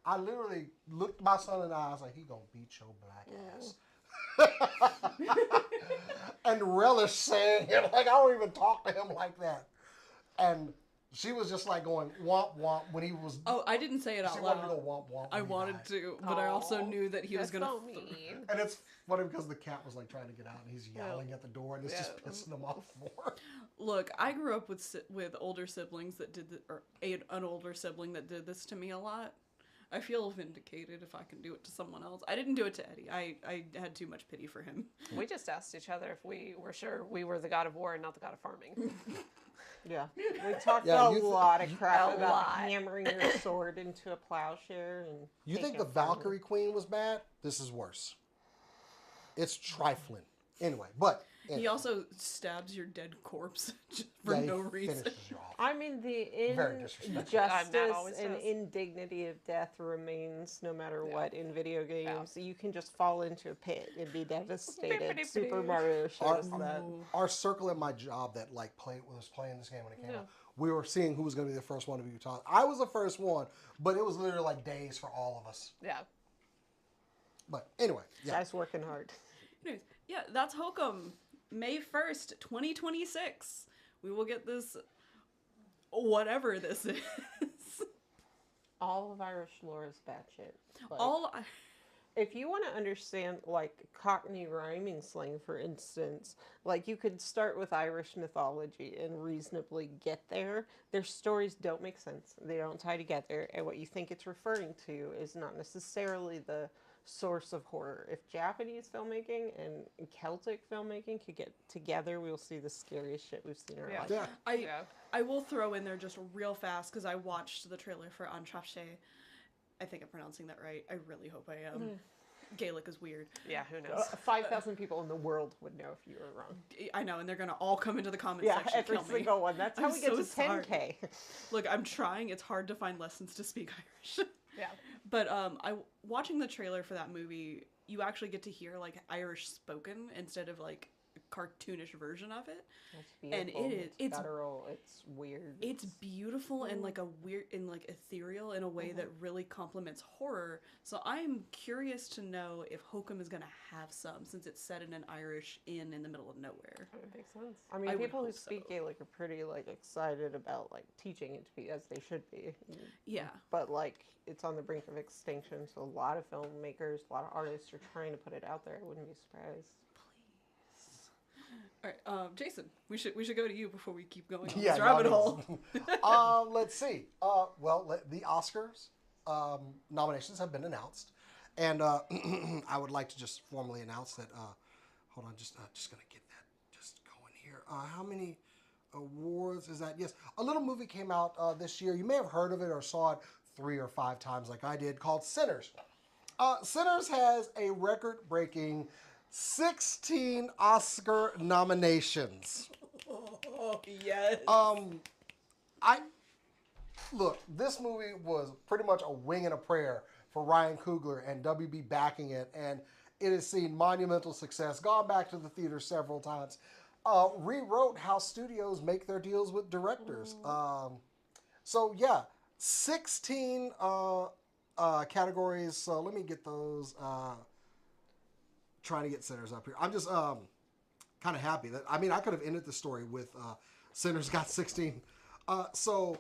I literally looked my son in the eye. I was like, he gonna beat your black ass. And relish saying it. Like, I don't even talk to him like that. And she was just like going womp womp when he was. Oh, I didn't say it She out wanted to loud. go womp womp. I when he wanted died. to, but I also Aw, knew that he was That's gonna. so mean. And it's funny because the cat was like trying to get out, and he's yelling at the door, and it's just Yeah. pissing him off more. Look, I grew up with older siblings that did an older sibling that did this to me a lot. I feel vindicated if I can do it to someone else. I didn't do it to Eddie. I had too much pity for him. We just asked each other if we were sure we were the god of war and not the god of farming. Yeah, we talked Yeah, a lot of crap A about lot. hammering your sword into a plowshare and. You think taking the a farm. Valkyrie Queen was bad? This is worse. It's trifling. Anyway, but He also stabs your dead corpse just for yeah, he no reason. finishes you off. I mean, the Very disrespectful. injustice always and does. indignity of death remains no matter Yeah. what in video games. You can just fall into a pit and be devastated. Bippity Super bitty. Mario shows Our- that. Our circle at my job that like was playing this game when it came out. We were seeing who was going to be the first one to be taught. I was the first one, but it was literally like days for all of us. Yeah. But anyway, yeah. Guys working hard. Anyways, yeah, that's Hokum. May 1st, 2026. We will get this, whatever this is. All of Irish lore is batshit. Like, All if you want to understand like Cockney rhyming slang, for instance, like you could start with Irish mythology and reasonably get there. Their stories don't make sense. They don't tie together, and what you think it's referring to is not necessarily the source of horror. If Japanese filmmaking and Celtic filmmaking could get together, we'll see the scariest shit we've seen in our life. Yeah. I will throw in there just real fast because I watched the trailer for Antrache. I think I'm pronouncing that right. I really hope I am. Gaelic is weird. Yeah, who knows? 5,000 people in the world would know if you were wrong. I know, and they're gonna all come into the comment Yeah, section. every Kill me. single one. That's how I'm we get so to sorry. 10K. Look, I'm trying. It's hard to find lessons to speak Irish. Yeah. But watching the trailer for that movie, you actually get to hear like Irish spoken instead of like a cartoonish version of it. It's And beautiful. it's guttural. It's weird. It's beautiful and like a weird and like ethereal in a way that really complements horror. So I'm curious to know if Hokum is gonna have some, since it's set in an Irish inn in the middle of nowhere. That makes sense. I mean, I would people who hope speak so. Gaelic are pretty like excited about like teaching it to be as they should be. Yeah. But like it's on the brink of extinction, so a lot of filmmakers, a lot of artists are trying to put it out there. I wouldn't be surprised. All right, Jason, we should go to you before we keep going on Yeah, this rabbit hole. Let's see. The Oscars nominations have been announced, and I would like to just formally announce that. Hold on, just gonna get that just going here. How many awards is that? Yes, a little movie came out this year. You may have heard of it or saw it 3 or 5 times, like I did, called Sinners. Sinners has a record-breaking 16 Oscar nominations. Oh, yes. Look, this movie was pretty much a wing and a prayer for Ryan Coogler and WB backing it, and it has seen monumental success, gone back to the theater several times, rewrote how studios make their deals with directors. So yeah, 16 categories. So let me get those. Trying to get Sinners up here. I'm just kind of happy that, I mean, I could have ended the story with Sinners got 16. So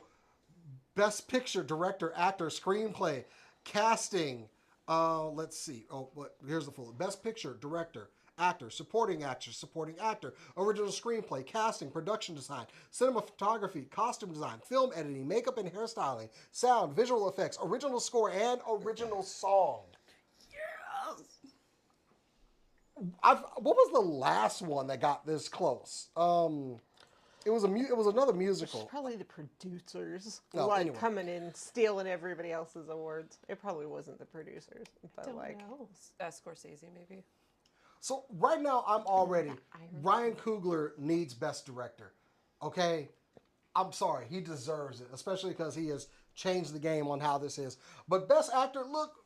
Best Picture, Director, Actor, Screenplay, Casting. Let's see. Here's the full. Best Picture, Director, Actor, Supporting Actor, Original Screenplay, Casting, Production Design, Cinematography, Costume Design, Film Editing, Makeup and Hairstyling, Sound, Visual Effects, Original Score, and Original Song. What was the last one that got this close? It was another musical. Probably the producers, No, anyway. coming in, stealing everybody else's awards. It probably wasn't the producers, but Don't like, know. Scorsese, maybe. So right now, I'm already Ryan Coogler needs Best Director. Okay, I'm sorry, he deserves it, especially because he has changed the game on how this is. But Best Actor, look,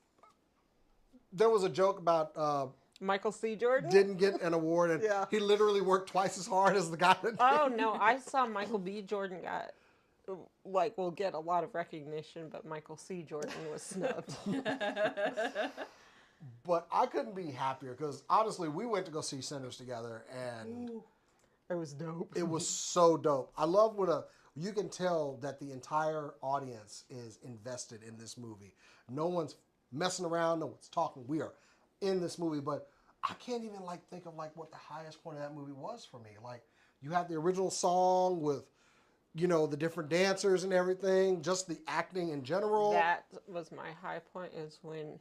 there was a joke about. Michael C. Jordan didn't get an award, and he literally worked twice as hard as the guy that did. Oh no, I saw Michael B. Jordan will get a lot of recognition, but Michael C. Jordan was snubbed. But I couldn't be happier because honestly, we went to go see Sinners together, and It was dope. it was so dope. I love when you can tell that the entire audience is invested in this movie. No one's messing around. No one's talking. We are in this movie, but I can't even think of what the highest point of that movie was for me. Like, you have the original song with, the different dancers and everything, just the acting in general. That was my high point, is when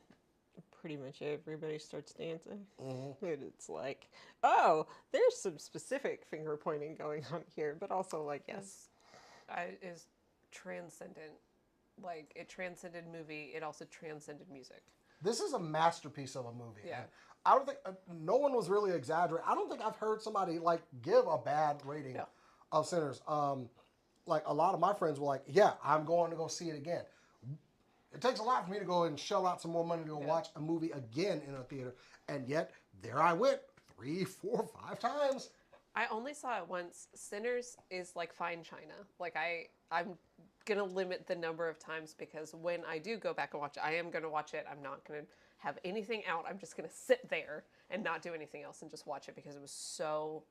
pretty much everybody starts dancing. And it's like, oh, there's some specific finger pointing going on here, but also yes. Is transcendent. Like, it transcended movie, it also transcended music. This is a masterpiece of a movie. Yeah. And I don't think no one was really exaggerating. I don't think I've heard somebody give a bad rating of Sinners. Like, a lot of my friends were like, "Yeah, I'm going to go see it again." It takes a lot for me to go and shell out some more money to go watch a movie again in a theater, and yet there I went 3, 4, 5 times. I only saw it once. Sinners is like fine china. Like, I'm gonna limit the number of times, because when I do go back and watch it, I am gonna watch it. I'm not gonna have anything out. I'm just gonna sit there and not do anything else and just watch it, because it was so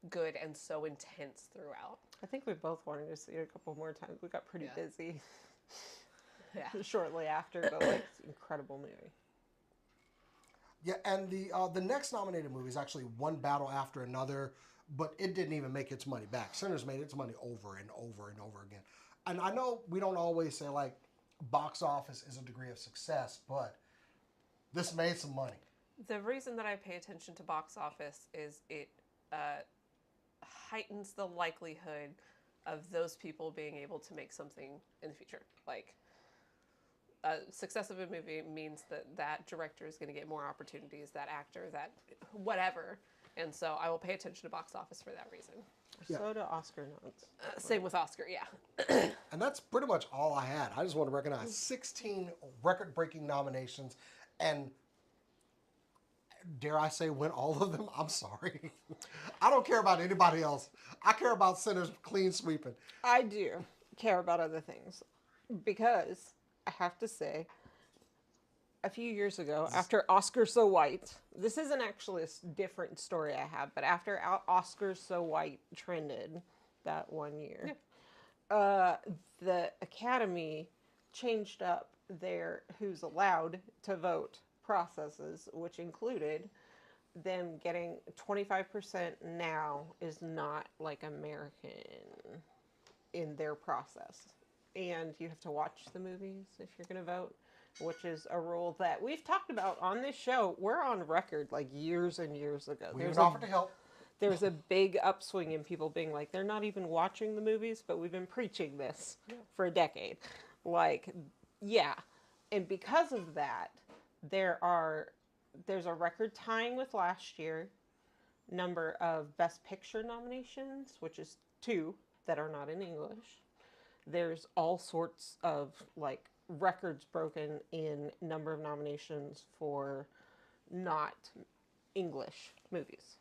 good and so intense throughout. I think we both wanted to see it a couple more times. We got pretty busy shortly after, but it's an incredible movie. Yeah, and the next nominated movie is actually one battle after another, but it didn't even make its money back. Sinners made its money over and over and over again. And I know we don't always say box office is a degree of success, but this made some money. The reason that I pay attention to box office is it heightens the likelihood of those people being able to make something in the future. Like, success of a movie means that that director is going to get more opportunities, that actor, that whatever. And so I will pay attention to box office for that reason. Yeah. So do Oscar nods. Same with Oscar, yeah. And that's pretty much all I had. I just want to recognize 16 record-breaking nominations, and dare I say win all of them? I'm sorry. I don't care about anybody else. I care about Sinners clean sweeping. I do care about other things because I have to say, a few years ago, after Oscar So White, this isn't actually a different story I have, but after Oscar So White trended that one year, the Academy changed up their who's allowed to vote processes, which included them getting 25% now is not like American in their process. And you have to watch the movies if you're going to vote, which is a rule that we've talked about on this show. We're on record like years and years ago. We even offered to help. There was a big upswing in people being like, they're not even watching the movies, but we've been preaching this for a decade. Like, yeah. And because of that, there's a record tying with last year number of Best Picture nominations, which is 2 that are not in English. There's all sorts of like records broken in number of nominations for not English movies.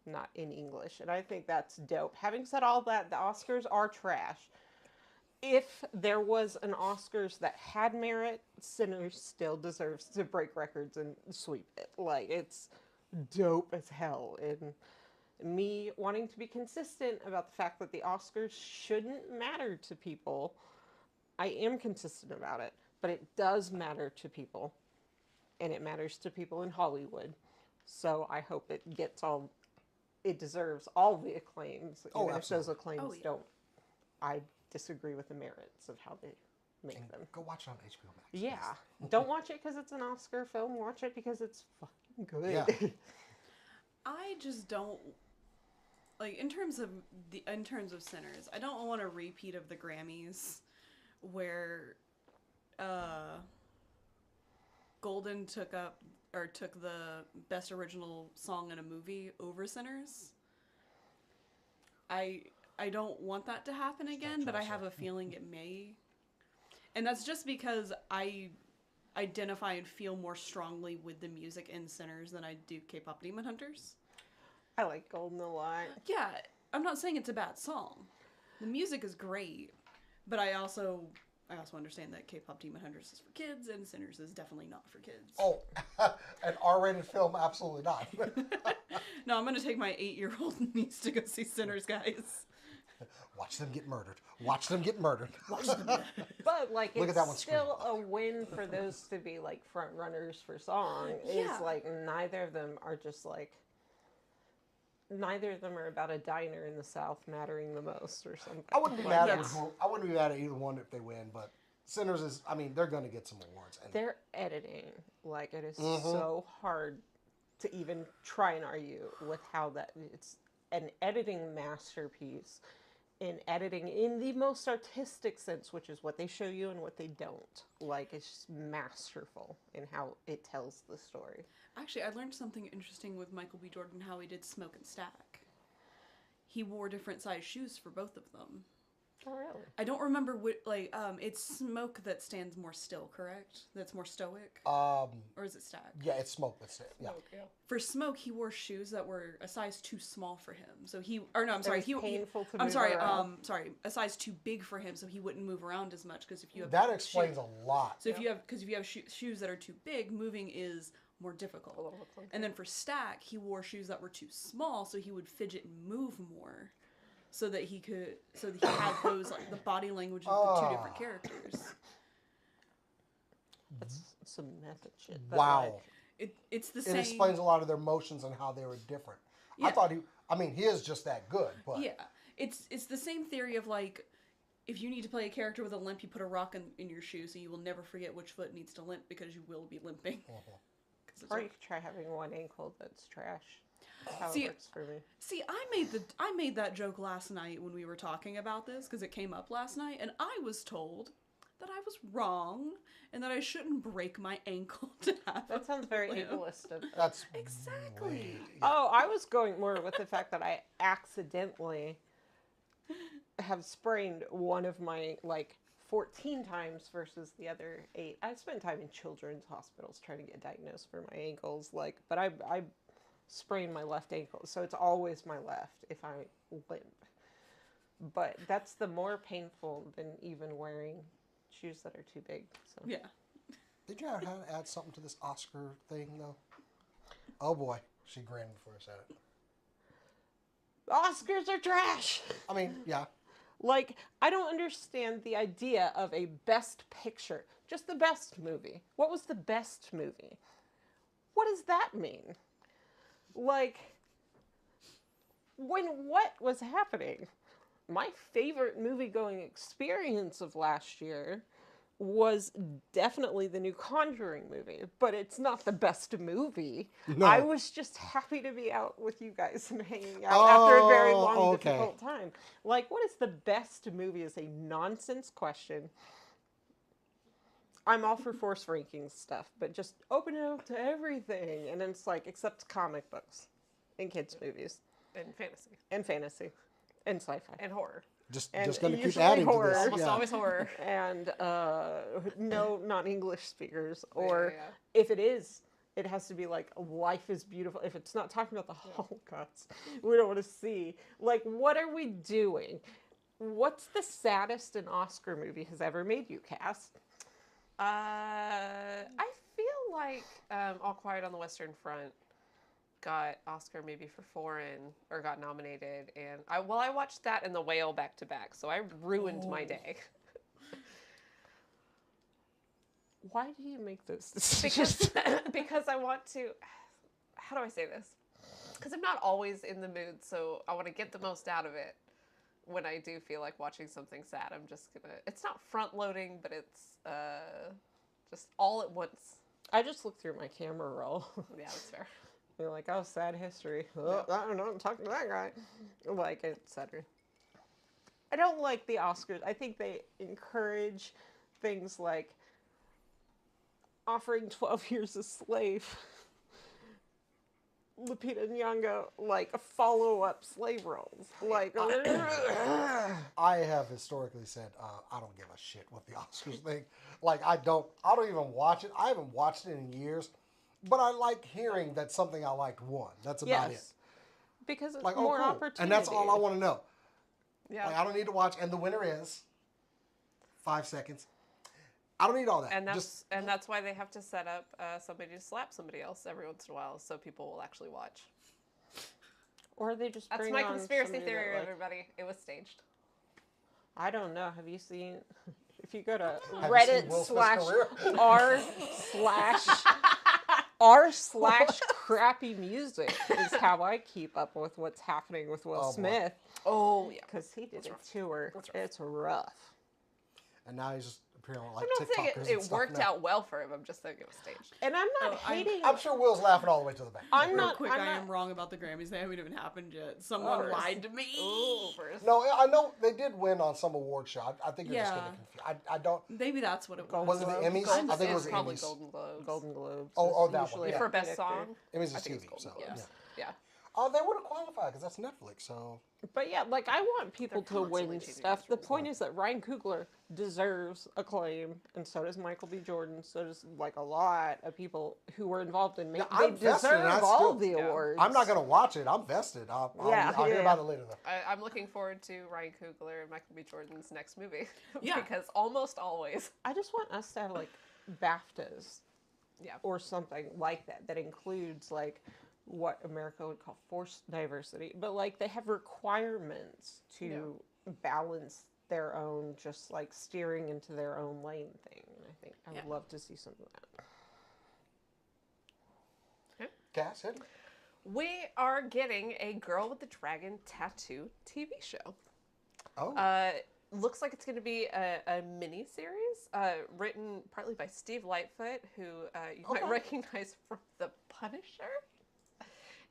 Not in English. And I think that's dope. Having said all that, the Oscars are trash. If there was an Oscars that had merit, Sinners still deserves to break records and sweep it. Like, it's dope as hell. And me wanting to be consistent about the fact that the Oscars shouldn't matter to people, I am consistent about it. But it does matter to people. And it matters to people in Hollywood. So I hope it gets all... It deserves all the acclaims. Even if those acclaims don't... I disagree with the merits of how they make them. Go watch it on HBO Max. Yeah. Don't watch it because it's an Oscar film. Watch it because it's fucking good. Yeah. I just don't like in terms of Sinners. I don't want a repeat of the Grammys where Golden took the best original song in a movie over Sinners. I don't want that to happen again, but I have a feeling it may. And that's just because I identify and feel more strongly with the music in Sinners than I do K-pop Demon Hunters. I like Golden a lot. Yeah, I'm not saying it's a bad song. The music is great, but I also understand that K-pop Demon Hunters is for kids and Sinners is definitely not for kids. Oh, an R-rated film? Absolutely not. No, I'm going to take my 8-year-old niece to go see Sinners, guys. Watch them get murdered. Watch them get murdered. But like, Look it's at that one still a win for those to be like front runners for song. It's like neither of them are about a diner in the South mattering the most or something. I wouldn't be mad at either one if they win, but Sinners is, I mean, they're going to get some awards. And their editing, like, it is so hard to even try and argue with how that it's an editing masterpiece. In editing in the most artistic sense, which is what they show you and what they don't. Like, it's just masterful in how it tells the story. Actually, I learned something interesting with Michael B. Jordan, how he did Smoke and Stack. He wore different size shoes for both of them. Oh, really? I don't remember what, like, it's Smoke that stands more still, correct? That's more stoic? Or is it Stack? Yeah, it's Smoke. That's it. Yeah. For Smoke, he wore shoes that were a size too small for him. So a size too big for him, so he wouldn't move around as much. Because if you have that explains a lot. So if you have shoes that are too big, moving is more difficult. And then for Stack, he wore shoes that were too small, so he would fidget and move more. So that he had those, like, the body language of the two different characters. That's some method shit. Wow. It's the same. It explains a lot of their motions and how they were different. Yeah. I thought he is just that good, but. Yeah. It's the same theory of, like, if you need to play a character with a limp, you put a rock in your shoe, so you will never forget which foot needs to limp because you will be limping. Or you could try having one ankle that's trash. That's how See, it works for me. See, I made that joke last night when we were talking about this because it came up last night, and I was told that I was wrong and that I shouldn't break my ankle to have. That sounds very limp. ableist of them. That's Exactly. way- Oh, I was going more with the fact that I accidentally have sprained one of my, 14 times versus the other 8. I've spent time in children's hospitals trying to get diagnosed for my ankles, but I sprained my left ankle, so it's always my left if I limp. But that's the more painful than even wearing shoes that are too big. So Yeah. Did you ever have to add something to this Oscar thing, though? Oh, boy. She grinned before I said it. Oscars are trash! I mean, yeah. I don't understand the idea of a best picture. Just the best movie. What was the best movie? What does that mean? When what was happening? My favorite movie-going experience of last year was definitely the new Conjuring movie, but it's not the best movie. No. I was just happy to be out with you guys and hanging out after a very long, okay. difficult time. What is the best movie is a nonsense question. I'm all for force rankings stuff, but just open it up to everything. And then it's except comic books and kids' movies. And fantasy. And fantasy. And sci-fi. And horror. Just And going to keep usually adding horror. to this. Almost Yeah. always horror. And no non-English speakers. Or Yeah. if it is, it has to be Life is Beautiful. If it's not talking about the Holocaust, we don't want to see. What are we doing? What's the saddest an Oscar movie has ever made you, Cass? I feel like All Quiet on the Western Front got Oscar maybe for foreign, or got nominated, and I watched that and The Whale back to back, so I ruined my day. Why do you make those decisions? Because I want to, how do I say this? Because I'm not always in the mood, so I want to get the most out of it. When I do feel like watching something sad, I'm just gonna, it's not front loading, but it's just all at once. I just look through my camera roll. Yeah, that's fair. You're like, oh, sad history. Oh, I don't know, I'm talking to that guy. Etc. I don't like the Oscars. I think they encourage things like offering 12 Years a Slave. Lupita Nyong'o, follow-up slave roles. I have historically said I don't give a shit what the Oscars think. I don't even watch it. I haven't watched it in years, but I like hearing that something I liked won. That's about it. Because it's Like, more cool. opportunity. And that's all I want to know. Yeah. I don't need to watch. And the winner is 5 seconds. I don't need all that. And that's why they have to set up somebody to slap somebody else every once in a while, so people will actually watch. Or they just That's bring my on conspiracy somebody theory, that, everybody. It was staged. I don't know. Have you seen? If you go to you seen Reddit Will Smith's career? r/r/crappy music is how I keep up with what's happening with Will Oh, boy. Smith. Oh, yeah. Because he did a tour. That's rough. It's rough. And now he's just appearing on I'm not saying TikTokers and it stuff worked now. out well for him. I'm just saying it was staged. And I'm not hating. I'm sure Will's laughing all the way to the bank. I'm Real not. quick, I'm I not- am wrong about the Grammys. They haven't even happened yet. Someone lied to me. Ooh, first. No, I know they did win on some award show. I think you're just Yeah. getting confused. I don't. Maybe that's what it was. Was it the Emmys? Golden- I think it it's was the probably Emmys. Golden Globes. Golden Globes. Oh, is that one, usually yeah. a For best predictor. song. Emmys is I think TV. it's So Golden Globes. yeah. Yeah. Oh, they would have qualified because that's Netflix. So But yeah, I want people They're to win constantly changing stuff. The those point is that Ryan Coogler deserves acclaim, and so does Michael B. Jordan. So does a lot of people who were involved in making. Yeah, They I'm vested, and deserve I all still- the Yeah. awards. I'm not gonna watch it. I'm vested. I'll hear yeah. about it later though. I'm looking forward to Ryan Coogler and Michael B. Jordan's next movie. Yeah. Because almost always. I just want us to have BAFTAs Yeah. or something like that includes what America would call forced diversity, but they have requirements to balance their own, just steering into their own lane thing. And I think I would love to see some of that. Cass, hit me. We are getting a Girl with the Dragon Tattoo TV show. Oh, looks like it's going to be a mini series written partly by Steve Lightfoot, who you might recognize from The Punisher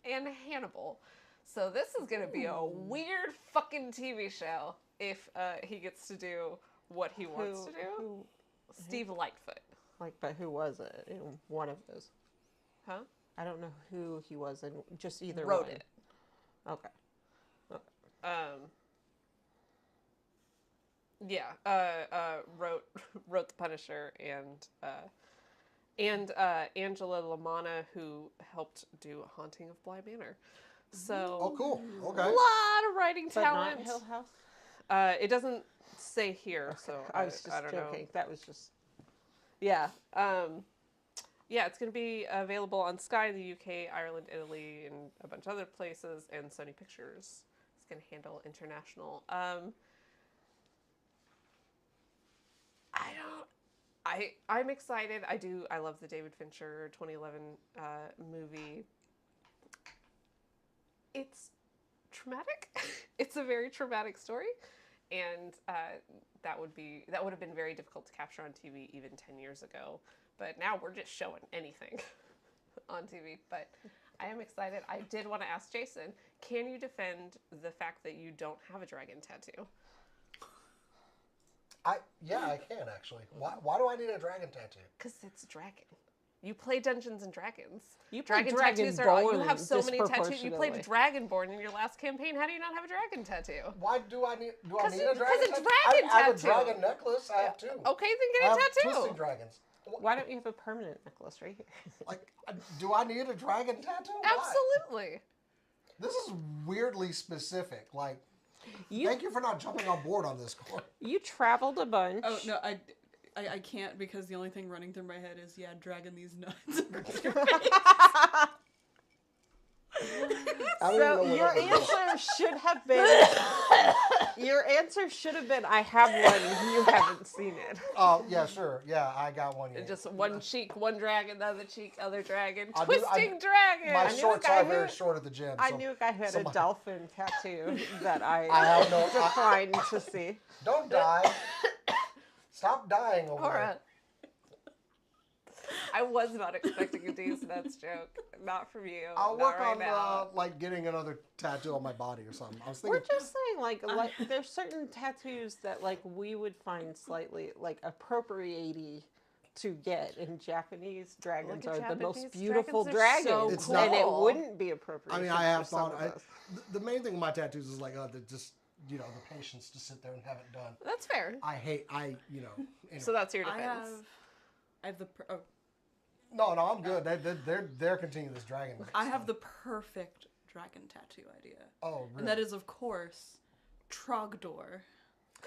and Hannibal. So this is going to be a weird fucking TV show if he gets to do what he wants to do. Steve Lightfoot. Like, but who was it in one of those? Huh? I don't know who he was in just either Wrote one. it. Okay. Wrote The Punisher and Angela LaManna, who helped do Haunting of Bly Manor. So Oh, cool. Okay. a lot of writing But talent. not Hill House? It doesn't say here, so I was just I don't joking. know. That was just... Yeah. Yeah, it's going to be available on Sky in the UK, Ireland, Italy, and a bunch of other places, and Sony Pictures is going to handle international. I'm excited. I love the David Fincher 2011 movie. It's traumatic. It's a very traumatic story, and that would have been very difficult to capture on TV even 10 years ago. But now we're just showing anything on TV. But I am excited. I did want to ask Jason, can you defend the fact that you don't have a dragon tattoo? I can actually. Why do I need a dragon tattoo? Because it's a dragon. You play Dungeons and Dragons. You play tattoos Dragonborn you have so many tattoos. You played disproportionately. Dragonborn in your last campaign. How do you not have a dragon tattoo? Why do I need a dragon Because tattoo? a dragon I have a tattoo. dragon necklace. I have two. Okay, then I get a have tattoo. twisting dragons. Why don't you have a permanent necklace right here? Like, do I need a dragon tattoo? Why? Absolutely. This is weirdly specific. Like, You thank you for not jumping on board on this, Corey. you traveled a bunch. Oh no, I can't because the only thing running through my head is dragging these nuts. I don't So even know your what that is. answer should have been. Your answer should have been. I have one. You haven't seen it. Oh, yeah, sure. Yeah, I got one. Yeah. Just one cheek, one dragon, the other cheek, other dragon. I do- Twisting dragon. My knew a shorts guy are who- very short at the gym. I so knew a guy who had a somebody- dolphin tattoo that I have no- declined to see. Don't die. Stop dying over there. Cora. I was not expecting a D's Nuts joke. Not from you. I'll not work right on now. like getting another tattoo on my body or something. I was We're thinking. just saying, like there's certain tattoos that like we would find slightly like appropriating to get. In Japanese, dragons Look are at the most Japanese beautiful dragons are so dragons, It's and it cool. wouldn't be appropriate. I mean, I have for some thought. of us. The main thing with my tattoos is like just the patience to sit there and have it done. That's fair. Anyway. So that's your I defense. have the No, I'm good. They're continuing this dragon. I have the perfect dragon tattoo idea. Oh, really? And that is, of course, Trogdor.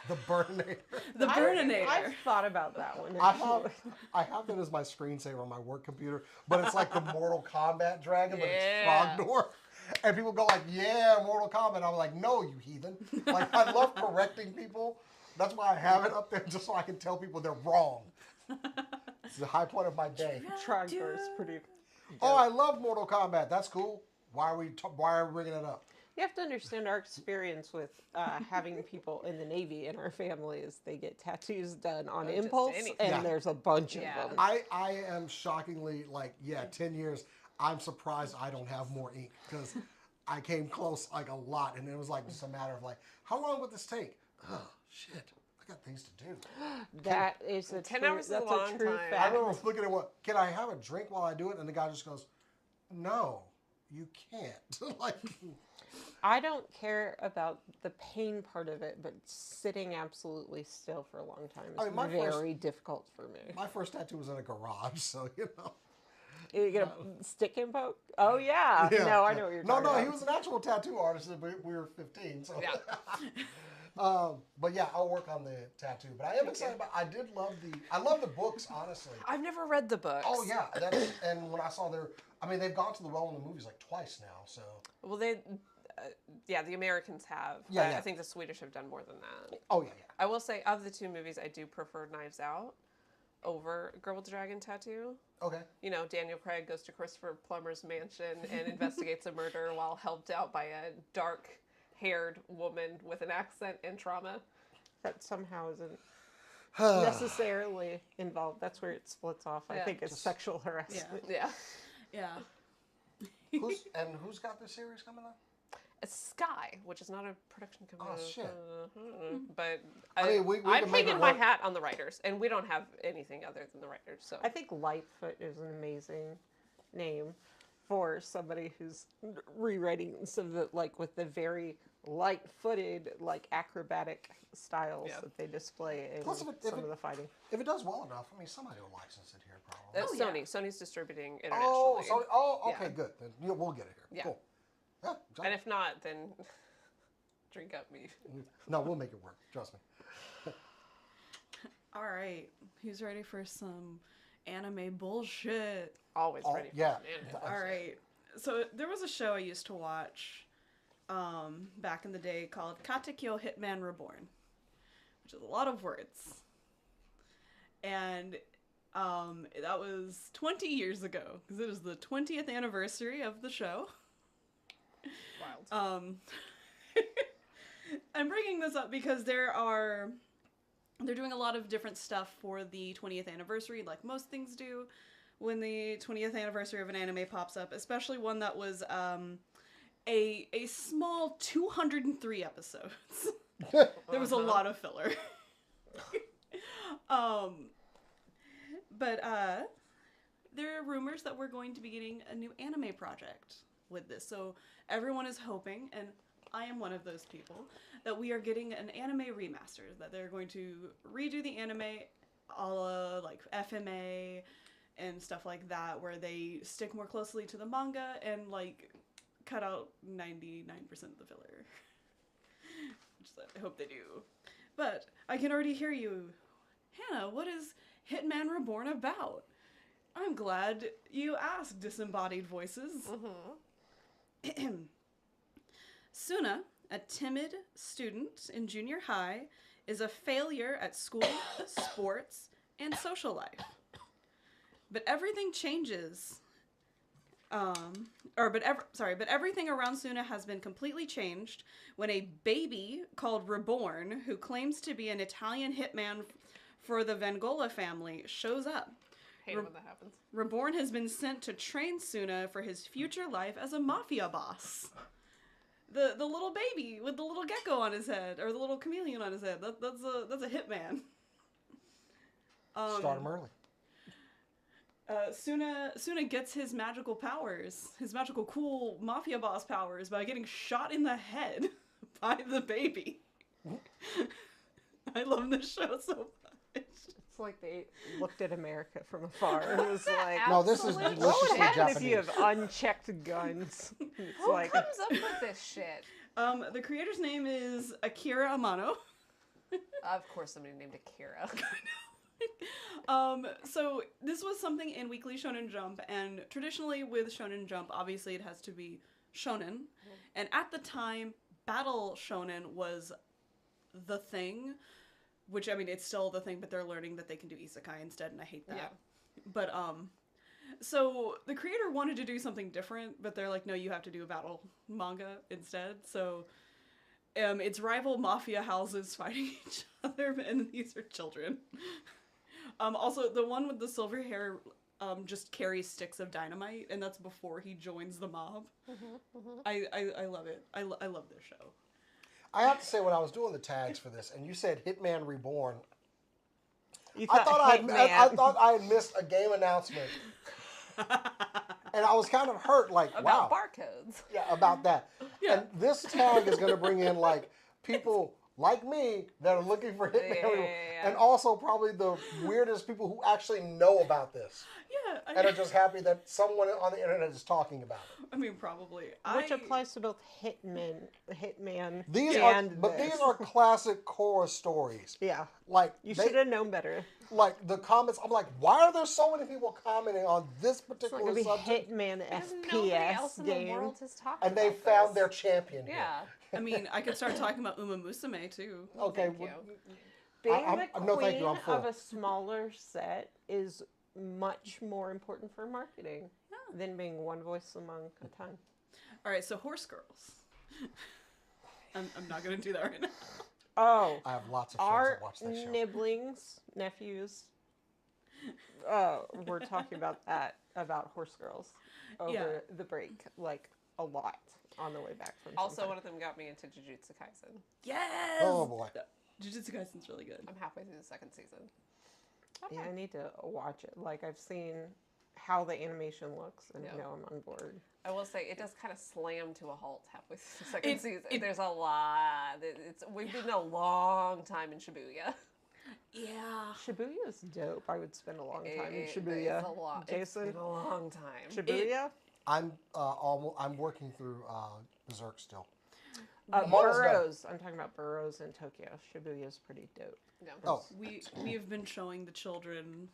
The Burninator. The Burninator. I've thought about that one. I have that as my screensaver on my work computer, but it's like the Mortal Kombat dragon, but Yeah. it's Trogdor. And people go like, yeah, Mortal Kombat. I'm like, no, you heathen. Like, I love correcting people. That's why I have it up there, just so I can tell people they're wrong. It's the high point of my day. Trogdor is pretty. Oh, I love Mortal Kombat. That's cool. Why are we bringing it up? You have to understand our experience with having people in the Navy in our family is they get tattoos done on just impulse, anything. and Yeah. there's a bunch Yeah. of them. I am shockingly, 10 years, I'm surprised I don't have more ink, because I came close like a lot, and it was like just a matter of like, how long would this take? Oh, shit. I got things to do. That is a 10 true, hours is a that's long true time. I fact. remember looking at can I have a drink while I do it? And the guy just goes, no, you can't. Like, I don't care about the pain part of it, but sitting absolutely still for a long time is I mean, my very difficult for me. my first tattoo was in a garage, so, You get a stick and poke? Oh, yeah. No, I know what you're talking about. No, he was an actual tattoo artist, but we were 15, so. Yeah. But yeah, I'll work on the tattoo. But I am excited about. I love the books, honestly. I've never read the books. Oh yeah, and when I saw they've gone to the well in the movies like twice now. So Well, the Americans have. Yeah. I think the Swedish have done more than that. oh yeah. I will say, of the two movies, I do prefer Knives Out over Girl with the Dragon Tattoo. Okay. You know, Daniel Craig goes to Christopher Plummer's mansion and investigates a murder while helped out by a dark-haired woman with an accent and trauma. that somehow isn't necessarily involved. That's where it splits off. I Yeah. think it's sexual harassment. Yeah. Yeah. Who's got this series coming up? It's Sky, which is not a production company. Oh, shit. But I mean, we I'm can make hanging it my work. hat on the writers, and we don't have anything other than the writers. So I think Lightfoot is an amazing name for somebody who's rewriting some of the, like, with the very light-footed, like, acrobatic styles that they display in Plus, some of the fighting. If it does well enough, I mean, somebody will license it here, probably. that's Oh, yeah. Sony. Sony's distributing internationally. Okay, Yeah. good. Then we'll get it here. Yeah. Cool. Yeah, exactly. And if not, then drink up me. No, we'll make it work. Trust me. All right. Who's ready for some anime bullshit? Always ready. For yeah. an anime. All right. So there was a show I used to watch back in the day called Katekyo Hitman Reborn, which is a lot of words. And that was 20 years ago, because it is the 20th anniversary of the show. Wild. I'm bringing this up because they're doing a lot of different stuff for the 20th anniversary, like most things do when the 20th anniversary of an anime pops up, especially one that was a small 203 episodes. There was a lot of filler. But there are rumors that we're going to be getting a new anime project with this. So everyone is hoping, and I am one of those people, that we are getting an anime remaster, that they're going to redo the anime a la like FMA and stuff like that, where they stick more closely to the manga and like cut out 99% of the filler. Which I hope they do. But I can already hear you. Hannah, what is Hitman Reborn about? I'm glad you asked, disembodied voices. Suna, a timid student in junior high, is a failure at school, sports, and social life. But everything changes. But everything around Suna has been completely changed when a baby called Reborn, who claims to be an Italian hitman for the Vengola family, shows up. Hate it when that happens. Reborn has been sent to train Suna for his future life as a mafia boss. The little baby with the little gecko on his head, or the little chameleon on his head. That's a hitman. Start him early. Suna gets his magical powers, his magical cool mafia boss powers, by getting shot in the head by the baby. I love this show so much. It's like they looked at America from afar and was like, No, this is Absolutely. what would deliciously happen Japanese. if you have unchecked guns? It's Who like, comes up with this shit? The creator's name is Akira Amano. Of course, somebody named Akira. So this was something in Weekly Shonen Jump, and traditionally with Shonen Jump, obviously it has to be shonen. And at the time, battle shonen was the thing, which, I mean, it's still the thing, but they're learning that they can do isekai instead, and I hate that. Yeah. But, so the creator wanted to do something different, but they're like, no, you have to do a battle manga instead. So, it's rival mafia houses fighting each other, and these are children. Also, the one with the silver hair just carries sticks of dynamite, and that's before he joins the mob. I love it. I love this show. I have to say, when I was doing the tags for this, and you said Hitman Reborn, you I thought I Hitman- had missed a game announcement, and I was kind of hurt. Like, About wow, barcodes. yeah, about that. Yeah. And this tag is going to bring in like people like me that are looking for Hitman Reborn, Yeah. and also probably the weirdest people who actually know about this Yeah, and are just happy that someone on the internet is talking about it. I mean, probably. Which applies to both Hitman, These and are, but this. these are classic core stories. Yeah. Like You they- should have known better. Like the comments, I'm like, why are there so many people commenting on this It's not particular going to be subject? Hitman Because nobody else FPS in the game. world has talked And they about found this. their champion. Here. Yeah. I mean, I could start talking about Uma Musume, too. Okay. Thank well, you. Being I'm- the no, queen thank you, I'm full. of a smaller set is much more important for marketing than being one voice among a ton. All right, so Horse Girls. I'm not going to do that right now. Oh, I have lots of friends our that watch that show. nibblings, nephews, we're talking about that, about Horse Girls over the break, like a lot on the way back from Also, something. one of them got me into Jujutsu Kaisen. Yes! Oh boy. Jujutsu Kaisen's really good. I'm halfway through the second season. Yeah, I need to watch it. Like, I've seen how the animation looks, and Yeah. now I'm on board. I will say, it does kind of slam to a halt halfway through the second season. it- There's a lot. We've been a long time in Shibuya. Yeah. Shibuya's dope. I would spend a long time in It's Shibuya. a lot. Jason, It's been a long time. Shibuya? I'm working through Berserk still. Boroughs. I'm talking about boroughs in Tokyo. Shibuya's pretty dope. No. Oh, We have been showing the children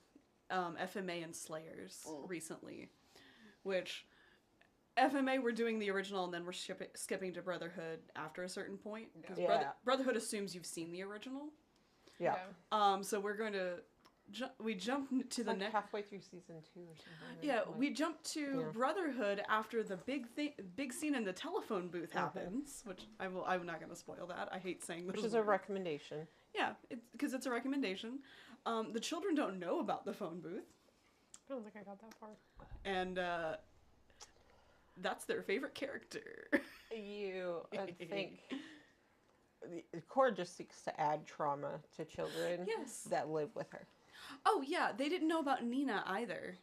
FMA and Slayers recently, which FMA we're doing the original and then we're skipping to Brotherhood after a certain point because Yeah. Brotherhood assumes you've seen the original. Yeah. So we're going to we jump to It's the like next. halfway through season 2 or something. Yeah, Like, we jump to Yeah. Brotherhood after the big scene in the telephone booth happens, which I'm not going to spoil that. I hate saying which those is a words. recommendation. Yeah, because it's a recommendation. The children don't know about the phone booth, I don't think I got that far. and that's their favorite character. You think Cora just seeks to add trauma to children Yes. that live with her. Oh yeah, they didn't know about Nina either.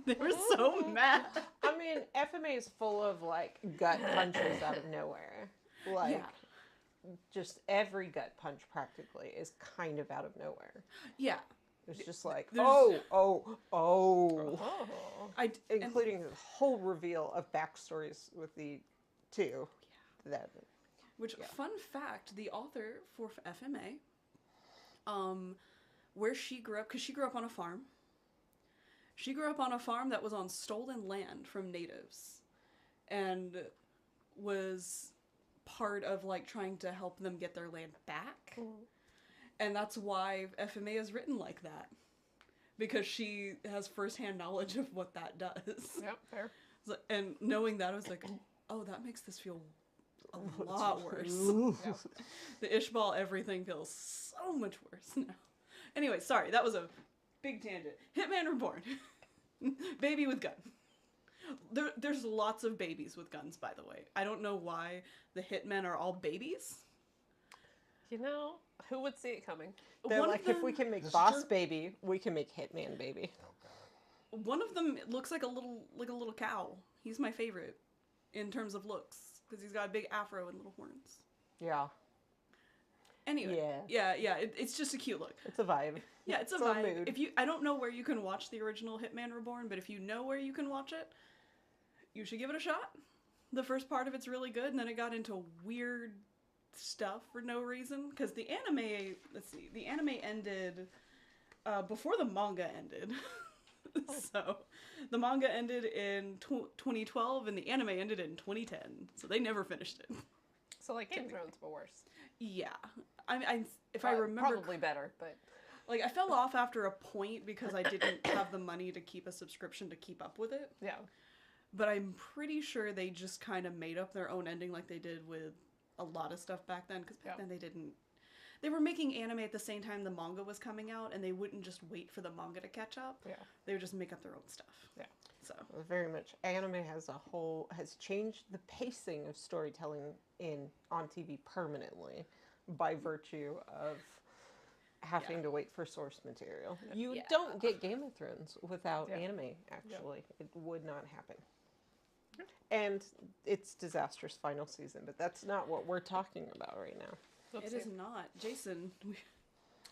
They were so mad. I mean, FMA is full of like gut punches out of nowhere. Like, Yeah. just every gut punch practically is kind of out of nowhere. Yeah, It's just like, There's- oh, and- including the whole reveal of backstories with the two. That which fun fact, the author for FMA, where she grew up, because she grew up on a farm. She grew up on a farm that was on stolen land from natives, and was part of like trying to help them get their land back. And that's why FMA is written like that, because she has firsthand knowledge of what that does. Yep, fair. And knowing that, I was like, oh, that makes this feel a lot worse. Yeah. The Ishbal everything feels so much worse now. Anyway, sorry, that was a big tangent. Hitman Reborn. Baby with gun. There's lots of babies with guns, by the way. I don't know why the hitmen are all babies. You know, who would see it coming? they're One like, of if we them- can make This is Boss true. Baby, we can make Hitman Baby. One of them looks like a little cow. He's my favorite in terms of looks because he's got a big afro and little horns. Yeah, Anyway, yeah, it's just a cute look. it's a vibe. Yeah, it's a It's a vibe. mood. I don't know where you can watch the original Hitman Reborn, but if you know where you can watch it, you should give it a shot. The first part of it's really good, and then it got into weird stuff for no reason. Because the anime ended before the manga ended. So the manga ended in 2012, and the anime ended in 2010. So they never finished it. So like Game of Thrones, but worse. Yeah, if I remember Probably better, but like, I fell off after a point because I didn't have the money to keep a subscription to keep up with it. yeah. But I'm pretty sure they just kind of made up their own ending like they did with a lot of stuff back then. Because back then they were making anime at the same time the manga was coming out, and they wouldn't just wait for the manga to catch up. Yeah. They would just make up their own stuff. Yeah. So, Very much. Anime has changed the pacing of storytelling on TV permanently by virtue of having to wait for source material. You Yeah. don't get Game of Thrones without Yeah. anime, actually. It would not happen. And it's disastrous final season, but that's not what we're talking about right now. it is not. Jason,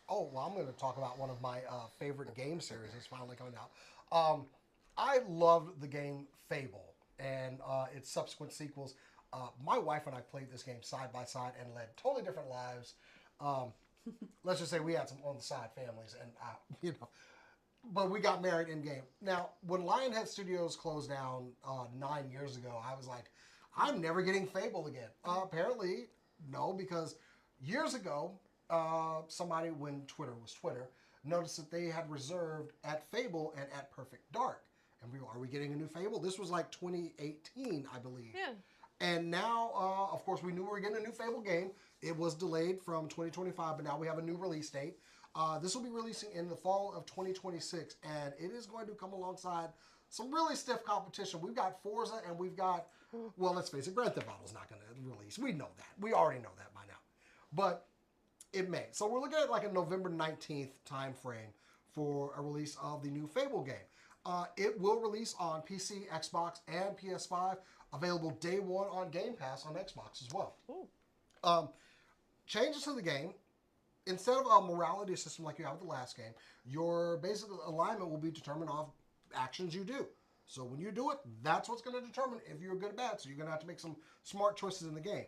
Oh, well, I'm going to talk about one of my favorite game series that's finally coming out. I loved the game Fable and its subsequent sequels. My wife and I played this game side by side and led totally different lives. Let's just say we had some on-the-side families, and but we got married in game. Now, when Lionhead Studios closed down 9 years ago, I was like, I'm never getting Fable again. Apparently, no, because years ago, somebody, when Twitter was Twitter, noticed that they had reserved at Fable and at Perfect Dark. And we go, are we getting a new Fable? This was like 2018, I believe. Yeah. And now, of course, we knew we were getting a new Fable game. It was delayed from 2025, but now we have a new release date. This will be releasing in the fall of 2026, and it is going to come alongside some really stiff competition. We've got Forza, and we've got, well, let's face it, Grand Theft Auto is not going to release. We know that. We already know that by now. But it may. So we're looking at like a November 19th time frame for a release of the new Fable game. It will release on PC, Xbox, and PS5. Available day one on Game Pass on Xbox as well. Changes to the game. Instead of a morality system like you have with the last game, your basic alignment will be determined off actions you do. So when you do it, that's what's going to determine if you're good or bad. So you're going to have to make some smart choices in the game.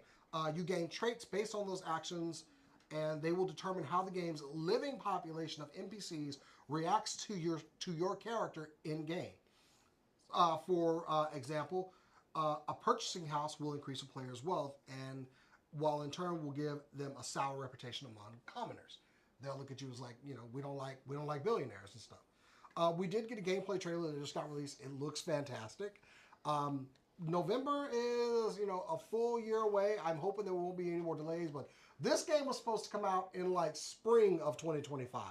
You gain traits based on those actions, and they will determine how the game's living population of NPCs reacts to your character in game. For example, a purchasing house will increase a player's wealth, and while in turn will give them a sour reputation among commoners. They'll look at you as like, we don't like billionaires and stuff. We did get a gameplay trailer that just got released. It looks fantastic. November is, a full year away. I'm hoping there won't be any more delays, but this game was supposed to come out in like spring of 2025.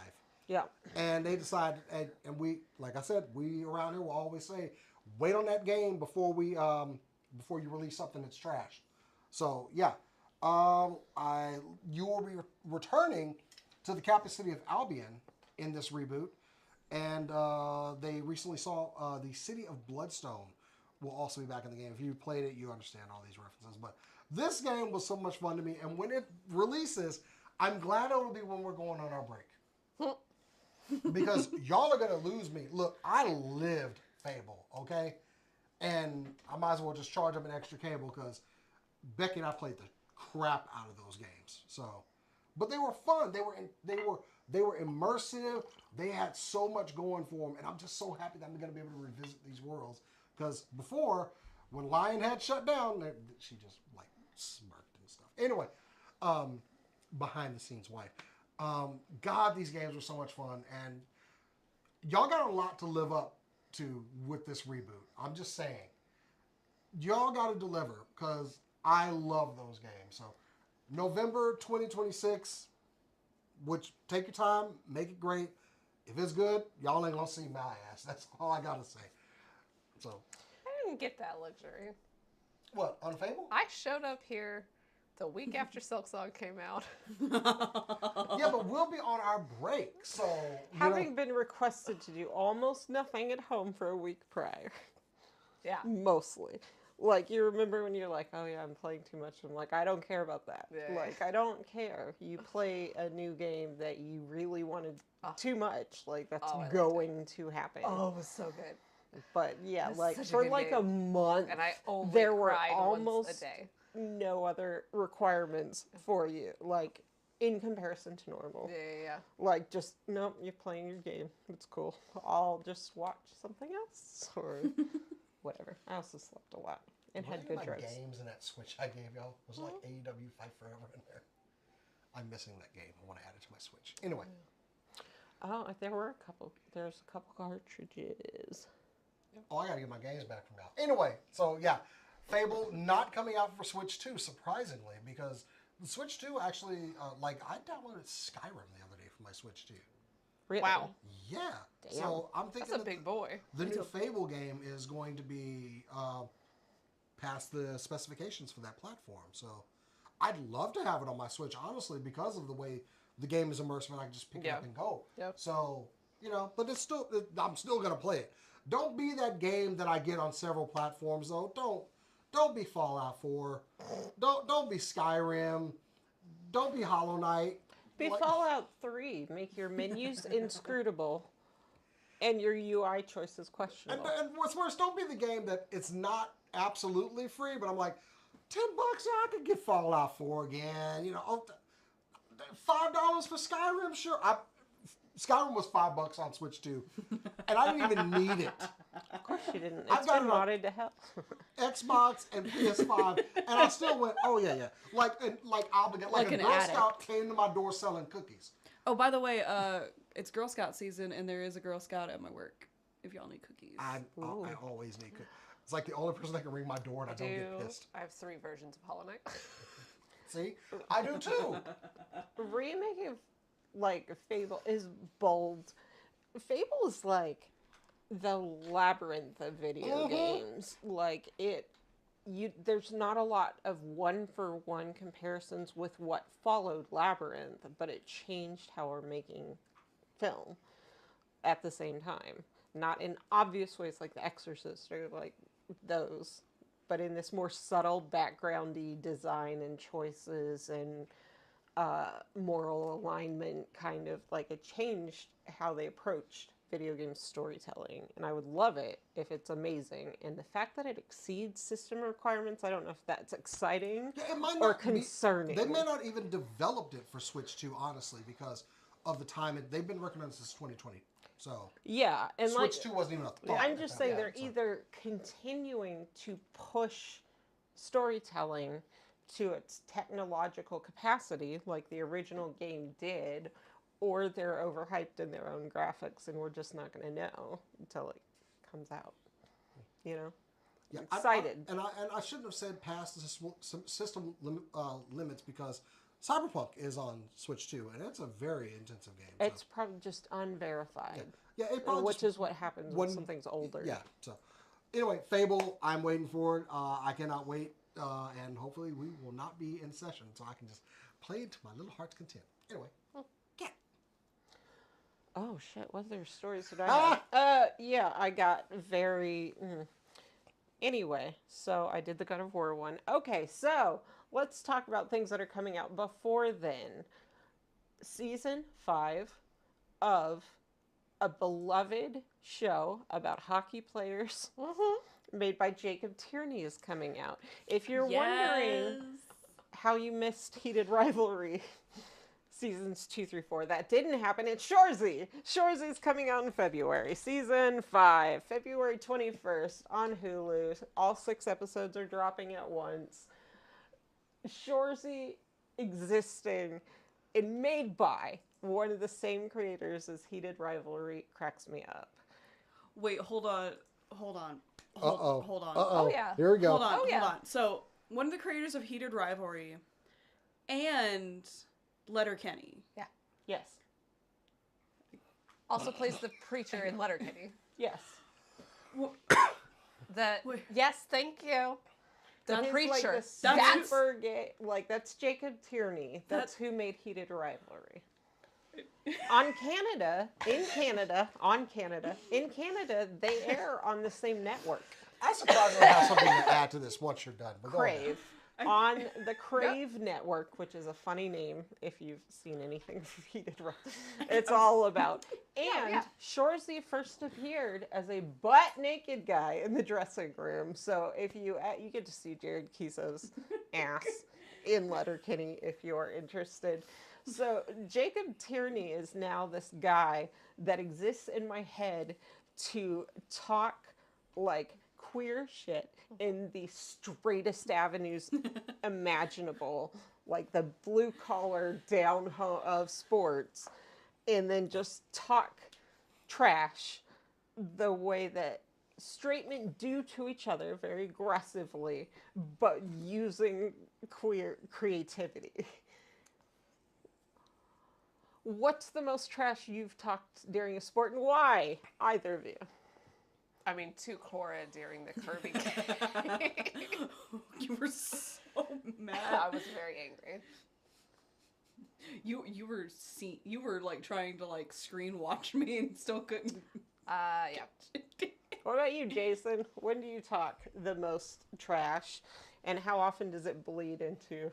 Yeah. And they decided, and we, like I said, we around here will always say, wait on that game before you release something that's trash. So yeah, you will be returning to the capital city of Albion in this reboot, and they recently saw the city of Bloodstone will also be back in the game. If you played it, you understand all these references. But this game was so much fun to me, and when it releases, I'm glad it will be when we're going on our break. Because y'all are going to lose me. Look, I lived Fable, okay? And I might as well just charge up an extra cable because Becky and I played the crap out of those games. So, but they were fun. They were immersive. They had so much going for them, and I'm just so happy that I'm going to be able to revisit these worlds. Because before, when Lionhead shut down, she just like smirked and stuff. Anyway, behind the scenes wife. God, these games were so much fun, and y'all got a lot to live up to with this reboot. I'm just saying, y'all got to deliver because I love those games. So, November 2026, which take your time, make it great. If it's good, y'all ain't gonna see my ass. That's all I gotta say. So, I didn't get that luxury. what, on Fable? I showed up here the week after Silksong came out. Yeah, but we'll be on our break, so... Having been requested to do almost nothing at home for a week prior. Yeah. Mostly. Like, you remember when you're like, oh yeah, I'm playing too much. I'm like, I don't care about that. Yeah. Like, I don't care. You play a new game that you really wanted too much. Like, that's going to happen. Oh, it was so good. But yeah, That's like, such a for good like game. a month, And I only there were cried almost once a day. no other requirements for you. Like, in comparison to normal. Yeah. Like, just, nope, you're playing your game. It's cool. I'll just watch something else or whatever. I also slept a lot and had good my drugs. games in that Switch I gave y'all was like AEW Fight Forever in there. I'm missing that game. I want to add it to my Switch. Anyway. Oh, there were a couple. There's a couple cartridges. Oh, I gotta get my games back from y'all. Anyway, so yeah, Fable not coming out for Switch 2, surprisingly, because the Switch 2 actually, I downloaded Skyrim the other day for my Switch 2. Really? Wow. Yeah. Damn. So I'm thinking That's a big boy. the new Fable game is going to be past the specifications for that platform. So I'd love to have it on my Switch, honestly, because of the way the game is immersive and I can just pick it up and go. Yep. So, but I'm still going to play it. Don't be that game that I get on several platforms, though. Don't be Fallout 4. Don't be Skyrim. Don't be Hollow Knight. Be Fallout 3. Make your menus inscrutable and your UI choices questionable. And what's worse, don't be the game that it's not absolutely free, but I'm like, $10, I could get Fallout 4 again. $5 for Skyrim, sure. Skyrim was $5 on Switch 2, and I didn't even need it. Of course you didn't. I've It's got been it on modded to hell. Xbox and PS5, and I still went, oh yeah, like obligated, like a an Girl addict. Scout came to my door selling cookies. Oh, by the way, it's Girl Scout season, and there is a Girl Scout at my work. If y'all need cookies. I always need cookies. It's like the only person that can ring my door and I don't get pissed. I have 3 versions of Hollow Knight. See? I do too. Remaking of, like, Fable is bold. Fable is like the labyrinth of video games. Like, there's not a lot of one-for-one comparisons with what followed Labyrinth, but it changed how we're making film at the same time. Not in obvious ways like The Exorcist or like those, but in this more subtle backgroundy design and choices and moral alignment kind of, like, it changed how they approached video game storytelling, and I would love it if it's amazing. And the fact that it exceeds system requirements, I don't know if that's exciting or concerning. They may not even developed it for Switch 2, honestly, because of the time they've been working on it since 2020. So yeah, and Switch 2 wasn't even a thought. I'm just saying they're either continuing to push storytelling to its technological capacity, like the original game did, or they're overhyped in their own graphics, and we're just not going to know until it comes out. You know? Yeah, I'm excited. I shouldn't have said past the system limits, because Cyberpunk is on Switch 2, and it's a very intensive game. It's probably just unverified. Yeah, it probably which is what happens when something's older. Yeah, so anyway, Fable, I'm waiting for it. I cannot wait, and hopefully we will not be in session, so I can just play it to my little heart's content. Anyway. Oh shit, what other stories did I have? Yeah, I got very... Anyway, so I did the God of War one. Okay, so let's talk about things that are coming out before then. Season 5 of a beloved show about hockey players made by Jacob Tierney is coming out. If you're wondering how you missed Heated Rivalry... Seasons 2 through 4. That didn't happen. It's Shorzy. Shorzy's coming out in February. Season 5, February 21st on Hulu. All 6 episodes are dropping at once. Shorzy existing and made by one of the same creators as Heated Rivalry cracks me up. Wait, hold on. Hold on. Oh yeah. Here we go. Hold on. So, one of the creators of Heated Rivalry and Letterkenny. Yeah. Yes. Also plays the preacher in Letterkenny. Yes. Yes, thank you. The preacher. Like super gay. Like, that's Jacob Tierney. That's who made Heated Rivalry. In Canada, they air on the same network. I'm surprised I have something to add to this once you're done. But Crave. On the Crave Network, which is a funny name if you've seen anything from Heated Rivalry. It's all about. And Shorzy first appeared as a butt-naked guy in the dressing room. So if you get to see Jared Kiso's ass in Letterkenny if you're interested. So Jacob Tierney is now this guy that exists in my head to talk like queer shit in the straightest avenues imaginable, like the blue collar down home of sports, and then just talk trash the way that straight men do to each other very aggressively, but using queer creativity. What's the most trash you've talked during a sport, and why? Either of you. I mean, to Cora during the Kirby game. You were so mad. I was very angry. You were like trying to like screen watch me and still couldn't. Yeah. What about you, Jason? When do you talk the most trash, and how often does it bleed into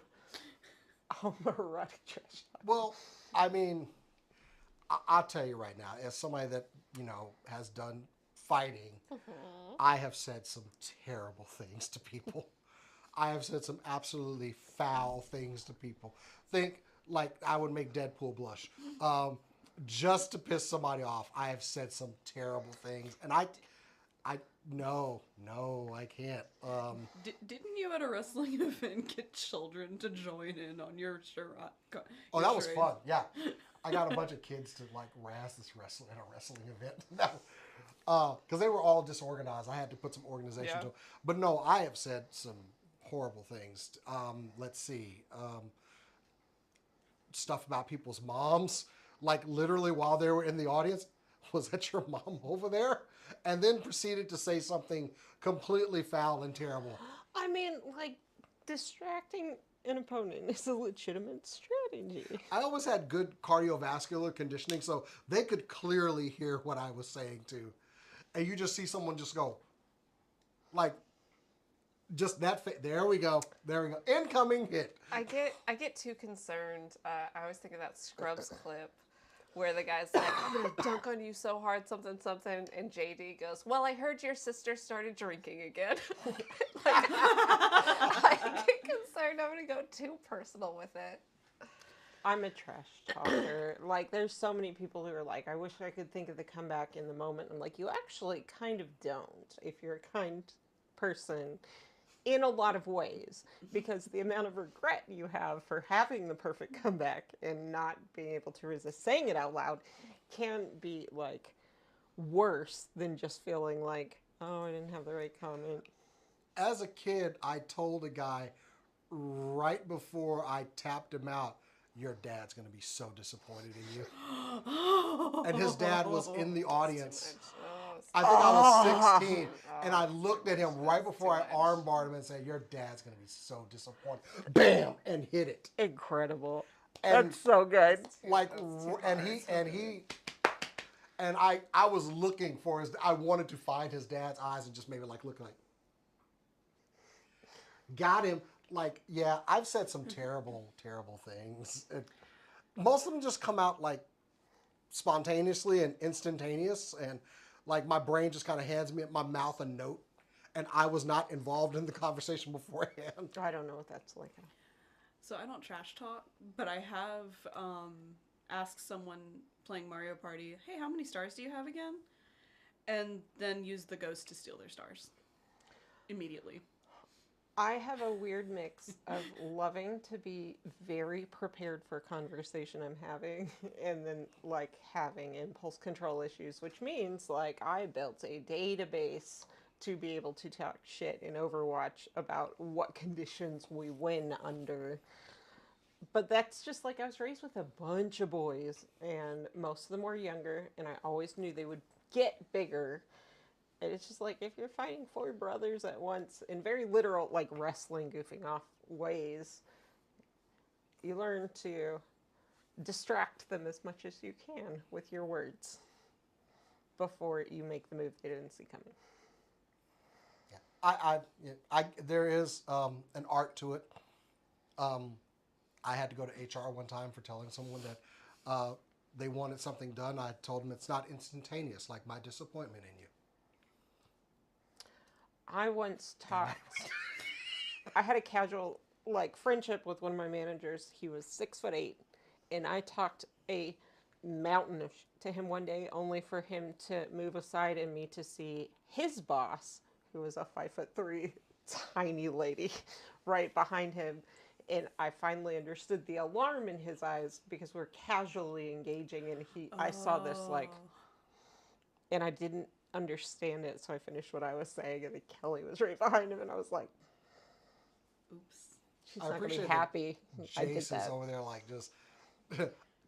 homoerotic trash talk? Well, I mean, I'll tell you right now, as somebody that, has done fighting, I have said some terrible things to people. I have said some absolutely foul things to people. Think like I would make Deadpool blush. Just to piss somebody off, I have said some terrible things. And no, I can't. Didn't you at a wrestling event get children to join in on your charade? Oh, that was fun. Yeah, I got a bunch of kids to like razz this at a wrestling event. because they were all disorganized. I had to put some organization Yeah. to them. But no, I have said some horrible things. Let's see. Stuff about people's moms, like literally while they were in the audience. Was that your mom over there? And then proceeded to say something completely foul and terrible. I mean, like, distracting an opponent is a legitimate strategy. I always had good cardiovascular conditioning, so they could clearly hear what I was saying too. And you just see someone just go, like, just that. There we go. There we go. Incoming hit. I get too concerned. I always think of that Scrubs clip where the guy's like, "I'm gonna dunk on you so hard, something, something," and JD goes, "Well, I heard your sister started drinking again." Like, I get concerned. I'm gonna go too personal with it. I'm a trash talker. Like, there's so many people who are like, I wish I could think of the comeback in the moment. I'm like, you actually kind of don't if you're a kind person in a lot of ways, because the amount of regret you have for having the perfect comeback and not being able to resist saying it out loud can be like worse than just feeling like, oh, I didn't have the right comment. As a kid, I told a guy right before I tapped him out, your dad's going to be so disappointed in you. And his dad was in the audience. I think I was 16. And I looked at him right before I armbarred him and said, your dad's going to be so disappointed. Bam! And hit it. Incredible. And That's so good. like, and I was looking for I wanted to find his dad's eyes and just maybe like look like. Got him. Like, yeah, I've said some terrible, terrible things. Most of them just come out like spontaneously and instantaneous, and like my brain just kind of hands me my mouth a note, and I was not involved in the conversation beforehand. I don't know what that's like. So I don't trash talk, but I have asked someone playing Mario Party, hey, how many stars do you have again? And then use the ghost to steal their stars immediately. I have a weird mix of loving to be very prepared for a conversation I'm having and then like having impulse control issues, which means like I built a database to be able to talk shit in Overwatch about what conditions we win under. But that's just like I was raised with a bunch of boys and most of them were younger and I always knew they would get bigger. And it's just like if you're fighting four brothers at once in very literal, like wrestling, goofing off ways, you learn to distract them as much as you can with your words before you make the move they didn't see coming. Yeah, there is an art to it. I had to go to HR one time for telling someone that they wanted something done. I told them it's not instantaneous, like my disappointment in you. I once talked, I had a casual, like, friendship with one of my managers. He was 6'8", and I talked a mountain to him one day, only for him to move aside and me to see his boss, who was a 5'3", tiny lady, right behind him. And I finally understood the alarm in his eyes because we're casually engaging, and I saw this, like, and I didn't understand it, so I finished what I was saying, and then Kelly was right behind him, and I was like, Oops. she's not going to be happy. I did Jason's that. over there like just,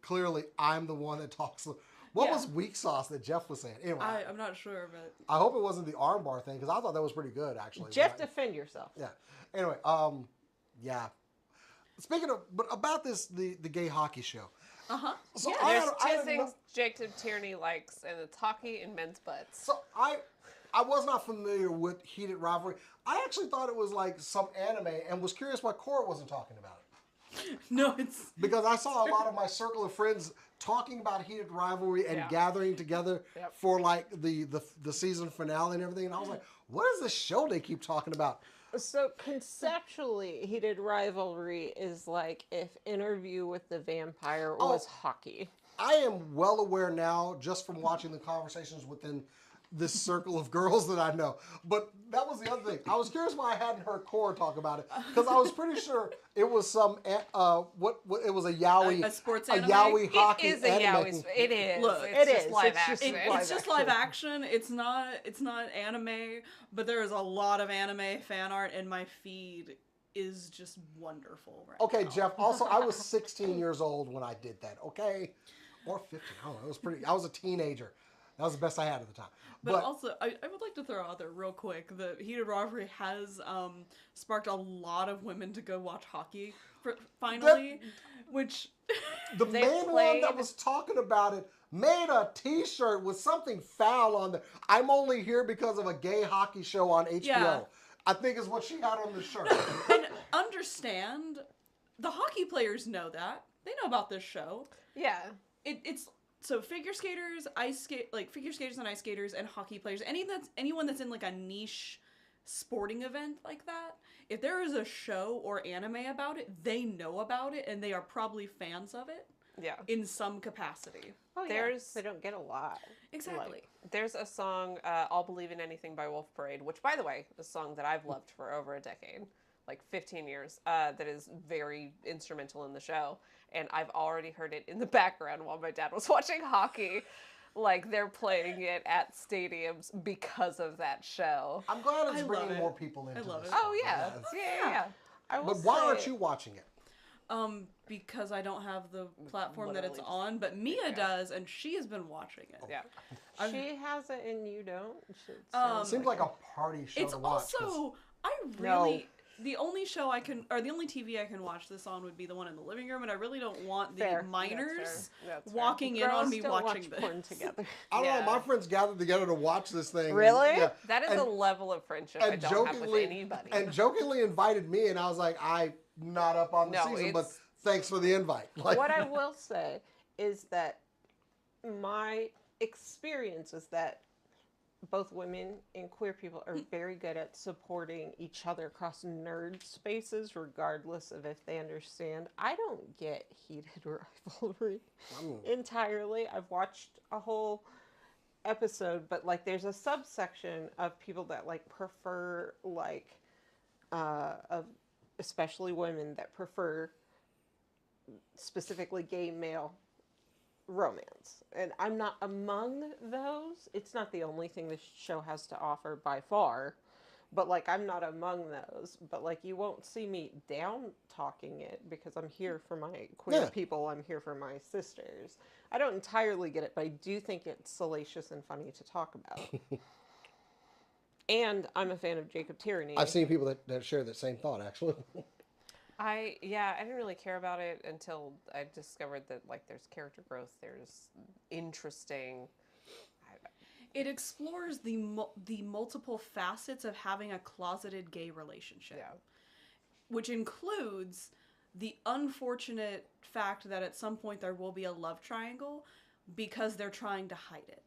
clearly I'm the one that talks. What was weak sauce that Jeff was saying? Anyway, I'm not sure, but... I hope it wasn't the armbar thing, because I thought that was pretty good, actually. Jeff, defend yourself. Yeah. Anyway, yeah. Speaking of, but about this, the gay hockey show. Uh-huh. So There's two things Jacob Tierney likes, and it's hockey and men's butts. So I was not familiar with Heated Rivalry. I actually thought it was like some anime and was curious why Cora wasn't talking about it. No, it's... Because I saw a lot of my circle of friends talking about Heated Rivalry and gathering together for like the season finale and everything. And I was like, what is this show they keep talking about? So conceptually, Heated Rivalry is like if Interview with the Vampire was hockey. I am well aware now, just from watching the conversations within this circle of girls that I know. But that was the other thing. I was curious why I hadn't heard Cora talk about it, because I was pretty sure it was some what it was a yaoi, A sports a anime? yaoi hockey It is a anime. yaoi. It is. Look, it's it just is. live It's just action. live It's just live action. It's not anime, but there is a lot of anime fan art, and my feed is just wonderful right Okay, now. Jeff. Also, I was 16 years old when I did that. Okay, or 15. I don't know. It was pretty. I was a teenager. That was the best I had at the time. But also, I would like to throw out there real quick that Heated Rivalry has sparked a lot of women to go watch hockey finally, which the They main one played- that was talking about it made a T-shirt with something foul on there. I'm only here because of a gay hockey show on HBO. Yeah. I think is what she had on the shirt. and understand the hockey players know that they know about this show. Yeah. It's so figure skaters, figure skaters and ice skaters and hockey players. Anyone that's in like a niche sporting event like that. If there is a show or anime about it, they know about it and they are probably fans of it Yeah. in some capacity. Oh, yeah. There's- They don't get a lot. Exactly. There's a song, I'll Believe in Anything by Wolf Parade, which, by the way, is a song that I've loved for over a decade, like 15 years, that is very instrumental in the show. And I've already heard it in the background while my dad was watching hockey. Like, they're playing it at stadiums because of that show. I'm glad it's I love bringing it. more people into love this. it. Oh, yeah. Yeah. I will But why aren't say- you watching it? Because I don't have the platform that it's Literally just- on, but Mia Yeah. does, and she has been watching it. Yeah. She has it and you don't. Seems like a party show It's to watch. 'cause also the only show I can, or the only TV I can watch this on would be the one in the living room, and I really don't want the Fair. minors That's fair. walking in on Girls me don't watching watch this. porn together. I don't Yeah. know. My friends gathered together to watch this thing. Really? Yeah. That is And- a level of friendship I and don't have with jokingly anybody. and jokingly invited me, and I was like, I'm not up on the No, season, but it's- thanks for the invite. Like, What I will say is that my experience is that both women and queer people are very good at supporting each other across nerd spaces, regardless of if they understand. I don't get heated rivalry entirely. I've watched a whole episode, but like there's a subsection of people that like prefer like of especially women that prefer specifically gay male romance. And I'm not among those. It's not the only thing this show has to offer by far. But like I'm not among those. But like you won't see me down talking it because I'm here for my queer Yeah. people. I'm here for my sisters. I don't entirely get it, but I do think it's salacious and funny to talk about. And I'm a fan of Jacob Tyranny. I've seen people that share the same thought, actually. I didn't really care about it until I discovered that like there's character growth, there's interesting. It explores the multiple facets of having a closeted gay relationship, Yeah. which includes the unfortunate fact that at some point there will be a love triangle because they're trying to hide it.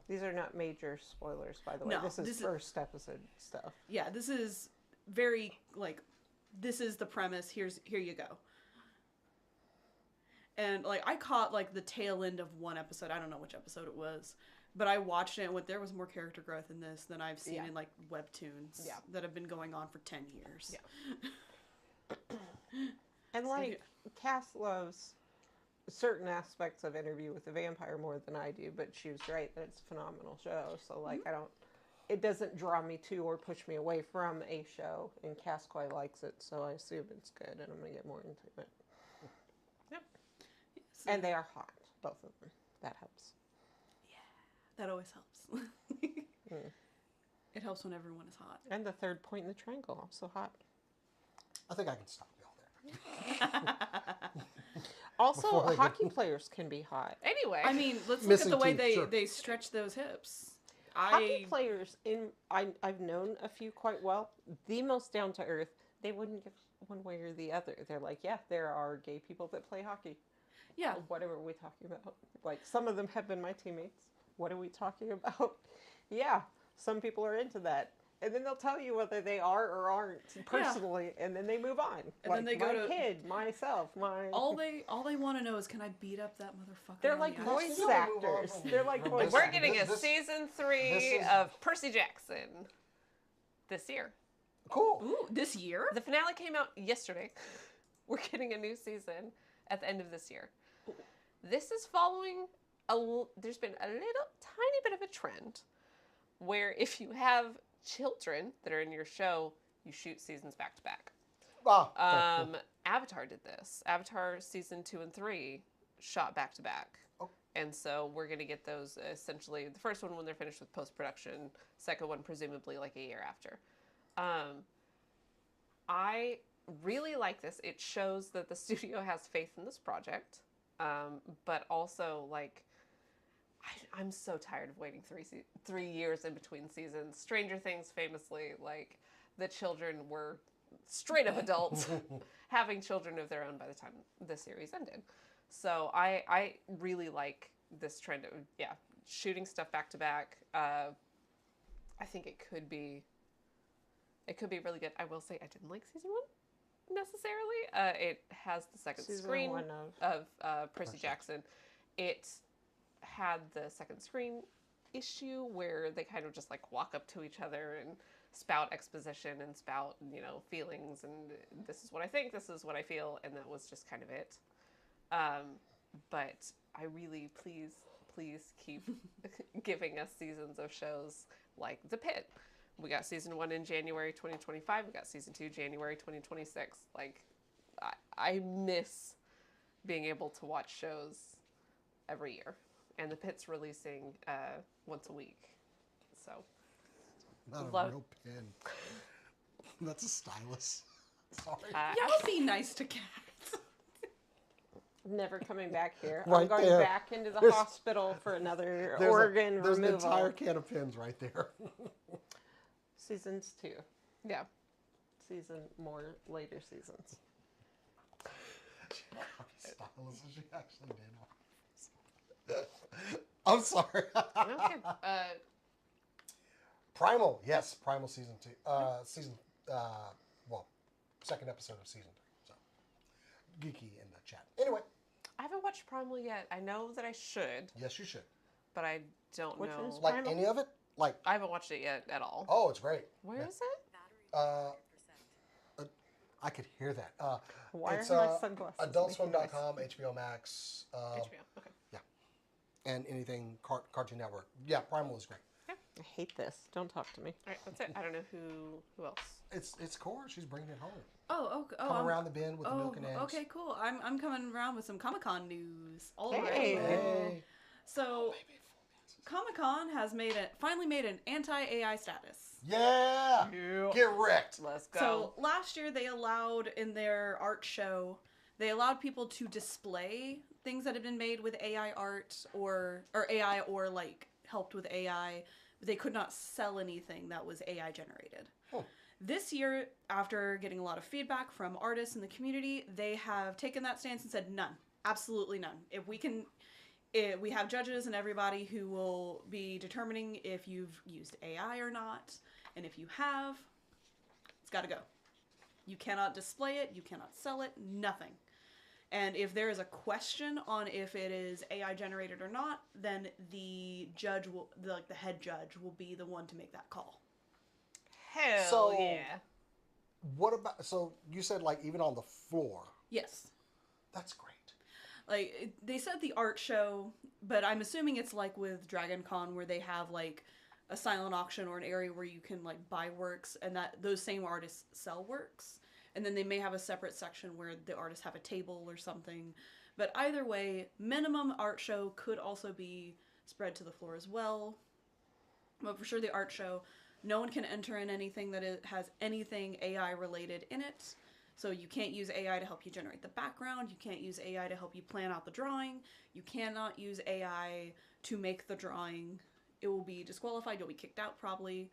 These are not major spoilers, by the way. No, this is this is- first episode stuff. Yeah, this is very like this is the premise. Here you go. And like I caught like the tail end of one episode. I don't know which episode it was, but I watched it and went, there was more character growth in this than I've seen Yeah. in like webtoons Yeah. that have been going on for 10 years. Yeah. And like, Cass loves certain aspects of Interview with the Vampire more than I do, but she was right that it's a phenomenal show. So like, it doesn't draw me to or push me away from a show, and Cass quite likes it, so I assume it's good, and I'm gonna get more into it. Yep. So And they are hot, both of them. That helps. that always helps. It helps when everyone is hot. And the third point in the triangle, also hot. I think I can stop y'all there. Also, Before I hockey players can be hot. Anyway, I mean, let's look at Missing the way teeth, sure. they stretch those hips. Hockey players I've known a few quite well. The most down to earth. They wouldn't give one way or the other. They're like, yeah, there are gay people that play hockey. Yeah. Whatever are we talking about? Like, some of them have been my teammates. What are we talking about? Yeah, some people are into that. and then they'll tell you whether they are or aren't personally, and then they move on. And then they go my to- kid, myself, my. All they want to know is, can I beat up that motherfucker? They're on like the voice ice? Still move on actors. from- They're like from voice this- We're getting a this- season this 3 is- of Percy Jackson this year. Cool. Ooh, this year? The finale came out yesterday. We're getting a new season at the end of this year. This is following there's been a little tiny bit of a trend where if you have children that are in your show, you shoot seasons back to back. Ah, Avatar did this. Avatar season 2 and 3 shot back to back. Oh. And so we're going to get those essentially, the first one when they're finished with post-production, second one presumably like a year after. I really like this. It shows that the studio has faith in this project, but also like I'm so tired of waiting 3 years in between seasons. Stranger Things famously, like the children were straight up adults having children of their own by the time the series ended. So I really like this trend of shooting stuff back to back. I think it could be really good. I will say I didn't like season 1 necessarily. It has the second Season screen 1 of Percy Jackson. It had the second screen issue where they kind of just like walk up to each other and spout exposition and spout, feelings and this is what I think, this is what I feel, and that was just kind of it. But I really, please keep giving us seasons of shows like The Pit. We got season 1 in January 2025. We got season 2 January 2026. Like, I miss being able to watch shows every year. And The Pit's releasing once a week. So, not a real pen. That's a stylus. Sorry. Y'all be nice to cats. Never coming back here. Right I'm going there. back into the There's- hospital for another There's organ there's removal. an entire can of pins right there. Seasons 2. yeah. More later seasons. Stylus, she actually did. I'm sorry. Okay. Primal, yes, Primal season 2. Second episode of season 3. So, geeky in the chat. Anyway, I haven't watched Primal yet. I know that I should, yes, you should. but I don't Which know. one's Like Primal? any of it? Like, I haven't watched it yet at all. oh, it's great. Where is it? I could hear that. Why it's are my sunglasses making noise? AdultSwim.com, HBO Max, HBO. Okay. and anything Cartoon Network. Yeah, Primal is great. I hate this. Don't talk to me. All right, that's it. I don't know who else. It's Cora. She's bringing it home. Oh, okay. Come around the bend with the milk and eggs. Okay, cool. I'm coming around with some Comic-Con news. All Hey. right. Hey. So, Comic-Con has finally made an anti-AI status. Yeah. Get wrecked. Let's go. So last year they allowed in their art show, they allowed people to display things that had been made with AI art or AI or like helped with AI. But they could not sell anything that was AI generated. Oh. This year, after getting a lot of feedback from artists in the community, they have taken that stance and said none, absolutely none. We have judges and everybody who will be determining if you've used AI or not. And if you have, it's got to go. You cannot display it. You cannot sell it. Nothing. And if there is a question on if it is AI generated or not, then the judge the head judge will be the one to make that call. Hell So- yeah. What about? So you said like even on the floor. Yes. That's great. Like, they said the art show, but I'm assuming it's like with Dragon Con where they have like a silent auction or an area where you can like buy works and that those same artists sell works. And then they may have a separate section where the artists have a table or something. But either way, minimum art show could also be spread to the floor as well. But for sure the art show, no one can enter in anything that has anything AI related in it. So you can't use AI to help you generate the background. You can't use AI to help you plan out the drawing. You cannot use AI to make the drawing. It will be disqualified. You'll be kicked out probably.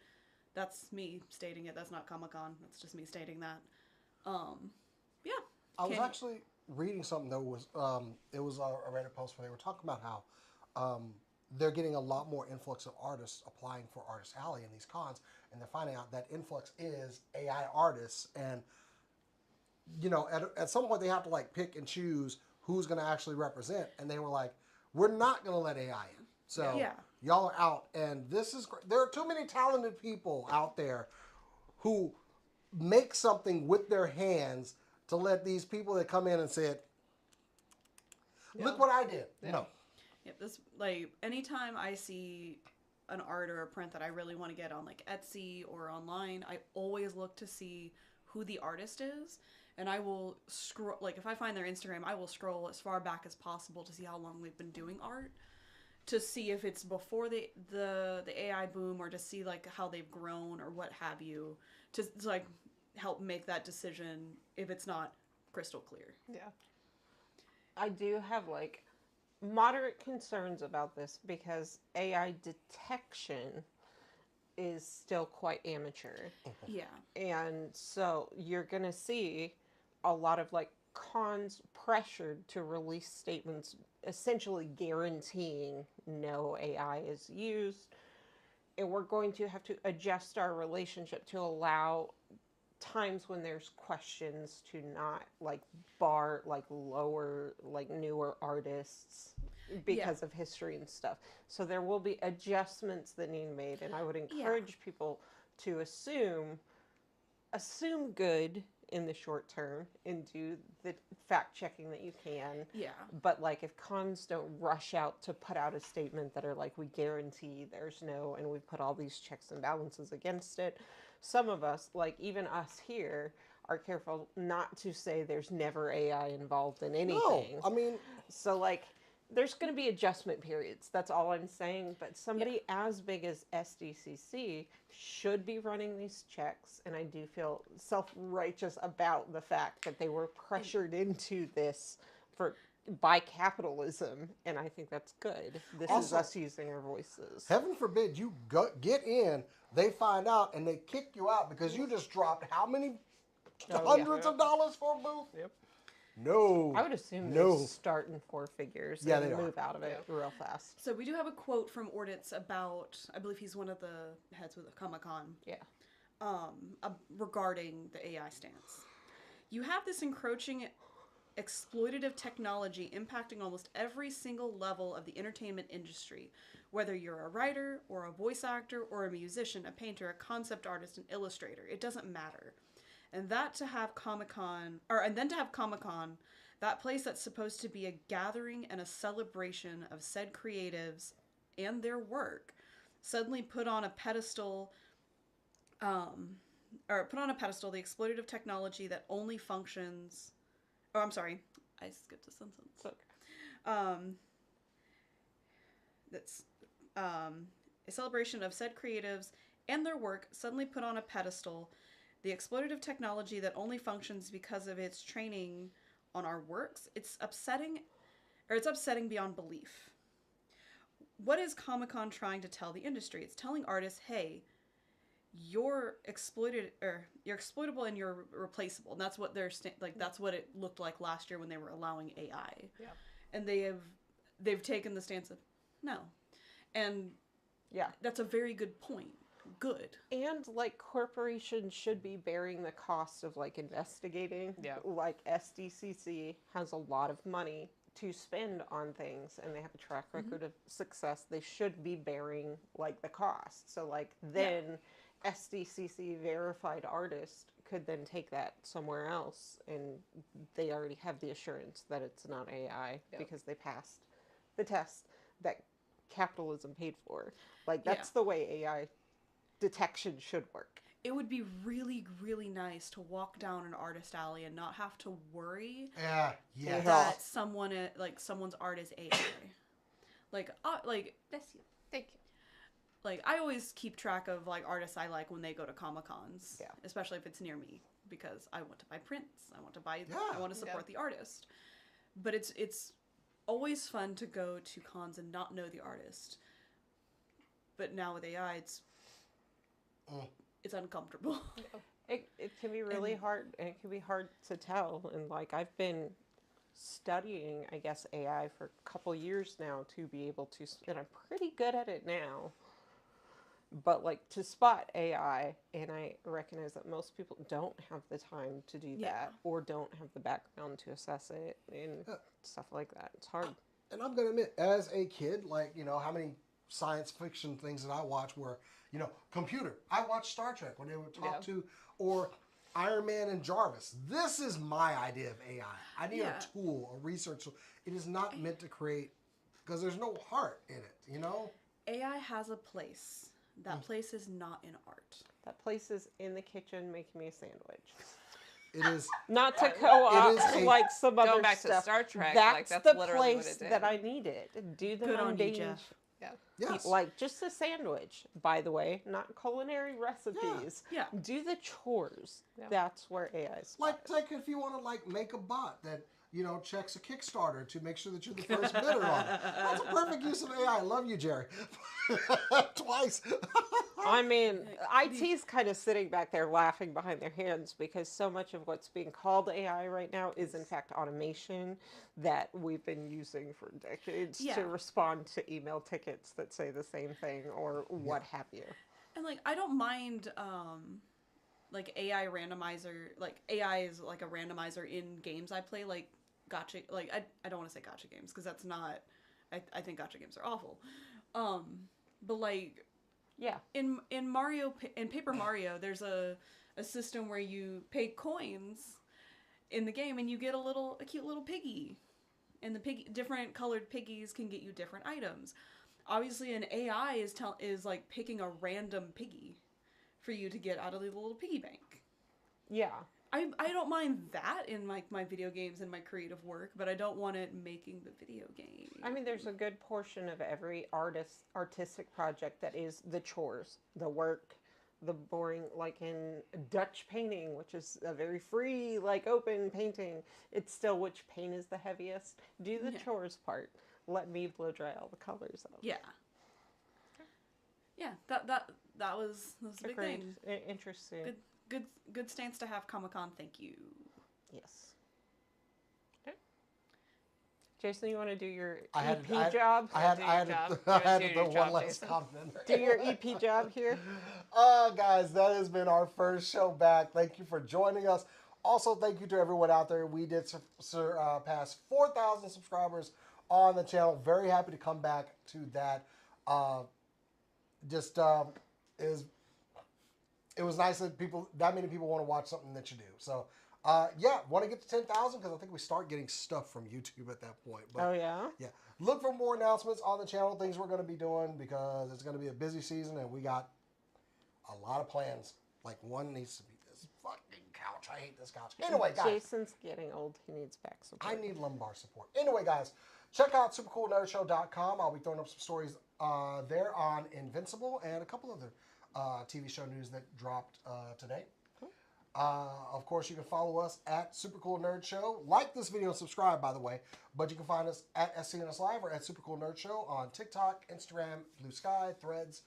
That's me stating it. That's not Comic-Con. That's just me stating that. Yeah. I was Can- actually reading something that was it was a Reddit post where they were talking about how they're getting a lot more influx of artists applying for Artist Alley in these cons, and they're finding out that influx is AI artists, and at some point they have to like pick and choose who's going to actually represent, and they were like, we're not going to let AI in. So Yeah. y'all are out, and this is there are too many talented people out there who make something with their hands to let these people that come in and said, look what I did. No. Yep, this like anytime I see an art or a print that I really want to get on like Etsy or online, I always look to see who the artist is, and I will scroll, like if I find their Instagram, I will scroll as far back as possible to see how long they've been doing art, to see if it's before the AI boom, or to see like how they've grown or what have you, to like help make that decision if it's not crystal clear. Yeah. I do have like moderate concerns about this because AI detection is still quite amateur. Yeah. And so you're going to see a lot of like cons pressured to release statements essentially guaranteeing no AI is used. And we're going to have to adjust our relationship to allow times when there's questions to not like bar like lower like newer artists because of history and stuff. So there will be adjustments that need made, and I would encourage people to assume good in the short term and do the fact checking that you can. Yeah. But like if cons don't rush out to put out a statement that are like, we guarantee there's no, and we put all these checks and balances against it. Some of us, like even us here, are careful not to say there's never AI involved in anything. No, I mean, so like there's going to be adjustment periods. That's all I'm saying. But somebody as big as SDCC should be running these checks. And I do feel self-righteous about the fact that they were pressured into this by capitalism. And I think that's good. This is Also, us using our voices. heaven forbid you get in, they find out, and they kick you out because you just dropped how many hundreds of dollars for a booth? Yep. No. I would assume they start in 4 figures and they move out of it real fast. So we do have a quote from Orditz about, I believe he's one of the heads with Comic-Con. Yeah. Regarding the AI stance. You have this encroaching exploitative technology impacting almost every single level of the entertainment industry, whether you're a writer or a voice actor or a musician, a painter, a concept artist, an illustrator. It doesn't matter. And then to have Comic-Con, that place that's supposed to be a gathering and a celebration of said creatives and their work, suddenly put on a pedestal the exploitative technology that only functions. Oh, I'm sorry, I skipped a sentence. Okay. That's a celebration of said creatives and their work suddenly put on a pedestal. The exploitative technology that only functions because of its training on our works. It's upsetting beyond belief. What is Comic-Con trying to tell the industry? It's telling artists, hey, you're exploitable and you're replaceable. And that's what that's what it looked like last year when they were allowing AI. Yeah. And they've taken the stance of no. And that's a very good point. Good. And like corporations should be bearing the cost of like investigating. Yeah. Like SDCC has a lot of money to spend on things and they have a track record of success. They should be bearing like the cost. So like then SDCC verified artist could then take that somewhere else and they already have the assurance that it's not AI because they passed the test that capitalism paid for. Like that's the way AI detection should work. It would be really, really nice to walk down an artist alley and not have to worry that someone's art is AI. Bless you. Thank you. Like, I always keep track of like artists I like when they go to Comic-Cons, especially if it's near me, because I want to buy prints. I want to support the artist. But it's always fun to go to cons and not know the artist. But now with AI, it's uncomfortable. It can be really hard, and it can be hard to tell. And like I've been studying, I guess, AI for a couple years now to be able to, and I'm pretty good at it now, But like to spot AI, and I recognize that most people don't have the time to do that or don't have the background to assess it and stuff like that. It's hard. And I'm going to admit, as a kid, like, you know, how many science fiction things that I watch were, you know, computer. I watched Star Trek when they would talk to, or Iron Man and Jarvis. This is my idea of AI. I need a tool, a research tool. It is not meant to create, because there's no heart in it, you know? AI has a place. That place is not in art. That place is in the kitchen making me a sandwich. It is not to co-opt like some other going back stuff. to Star Trek. That's that's the literally place what it did. that I needed. Do the Good on you, mundane, Jeff. yes. like just a sandwich. By the way, not culinary recipes. Yeah. Do the chores. Yeah. That's where AI is. Like if you want to like make a bot that, you know, checks a Kickstarter to make sure that you're the first bidder on it. That's a perfect use of AI. I love you, Jerry. Twice. I mean, IT's kind of sitting back there laughing behind their hands because so much of what's being called AI right now is in fact automation that we've been using for decades to respond to email tickets that say the same thing or what have you. And like, I don't mind, like AI randomizer, like AI is like a randomizer in games I play, like gotcha, like I don't want to say gotcha games because that's not, I think gotcha games are awful. But like, in Paper Mario, there's a system where you pay coins in the game and you get a cute little piggy, and the different colored piggies can get you different items. Obviously, an AI is like picking a random piggy for you to get out of the little piggy bank. Yeah. I don't mind that in my video games and my creative work, but I don't want it making the video game. I mean, there's a good portion of every artistic project that is the chores, the work, the boring, like in Dutch painting, which is a very free, like open painting. It's still which paint is the heaviest. Do the chores part. Let me blow dry all the colors up. Yeah. Yeah, that was a big thing. Interesting. Good stance to have, Comic-Con. Thank you. Yes. Okay. Jason, you want to do your I had EP job? I had the one last comment. Do your EP job here. Guys, that has been our first show back. Thank you for joining us. Also, thank you to everyone out there. We did surpass 4,000 subscribers on the channel. Very happy to come back to that. It was nice that that many people want to watch something that you do. So, want to get to 10,000 because I think we start getting stuff from YouTube at that point. But, yeah. Look for more announcements on the channel, things we're going to be doing because it's going to be a busy season and we got a lot of plans. Like one needs to be this fucking couch. I hate this couch. Anyway, guys. Jason's getting old. He needs back support. I need lumbar support. Anyway, guys, check out supercoolnerdshow.com. I'll be throwing up some stories there on Invincible and a couple other TV show news that dropped today. Of course, you can follow us at SuperCoolNerdShow. Like this video and subscribe, by the way. But you can find us at scnslive or at SuperCoolNerdShow on TikTok, Instagram, Blue Sky, Threads.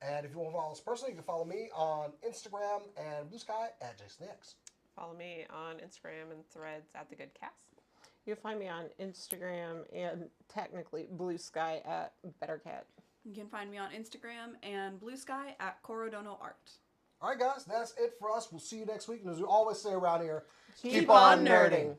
And if you want to follow us personally, you can follow me on Instagram and Blue Sky at JasonX. Follow me on Instagram and Threads at The Good Cast. You can find me on Instagram and technically Blue Sky at BetterCat. You can find me on Instagram and Blue Sky at Corodono Art. All right, guys, that's it for us. We'll see you next week. And as we always say around here, keep on nerding.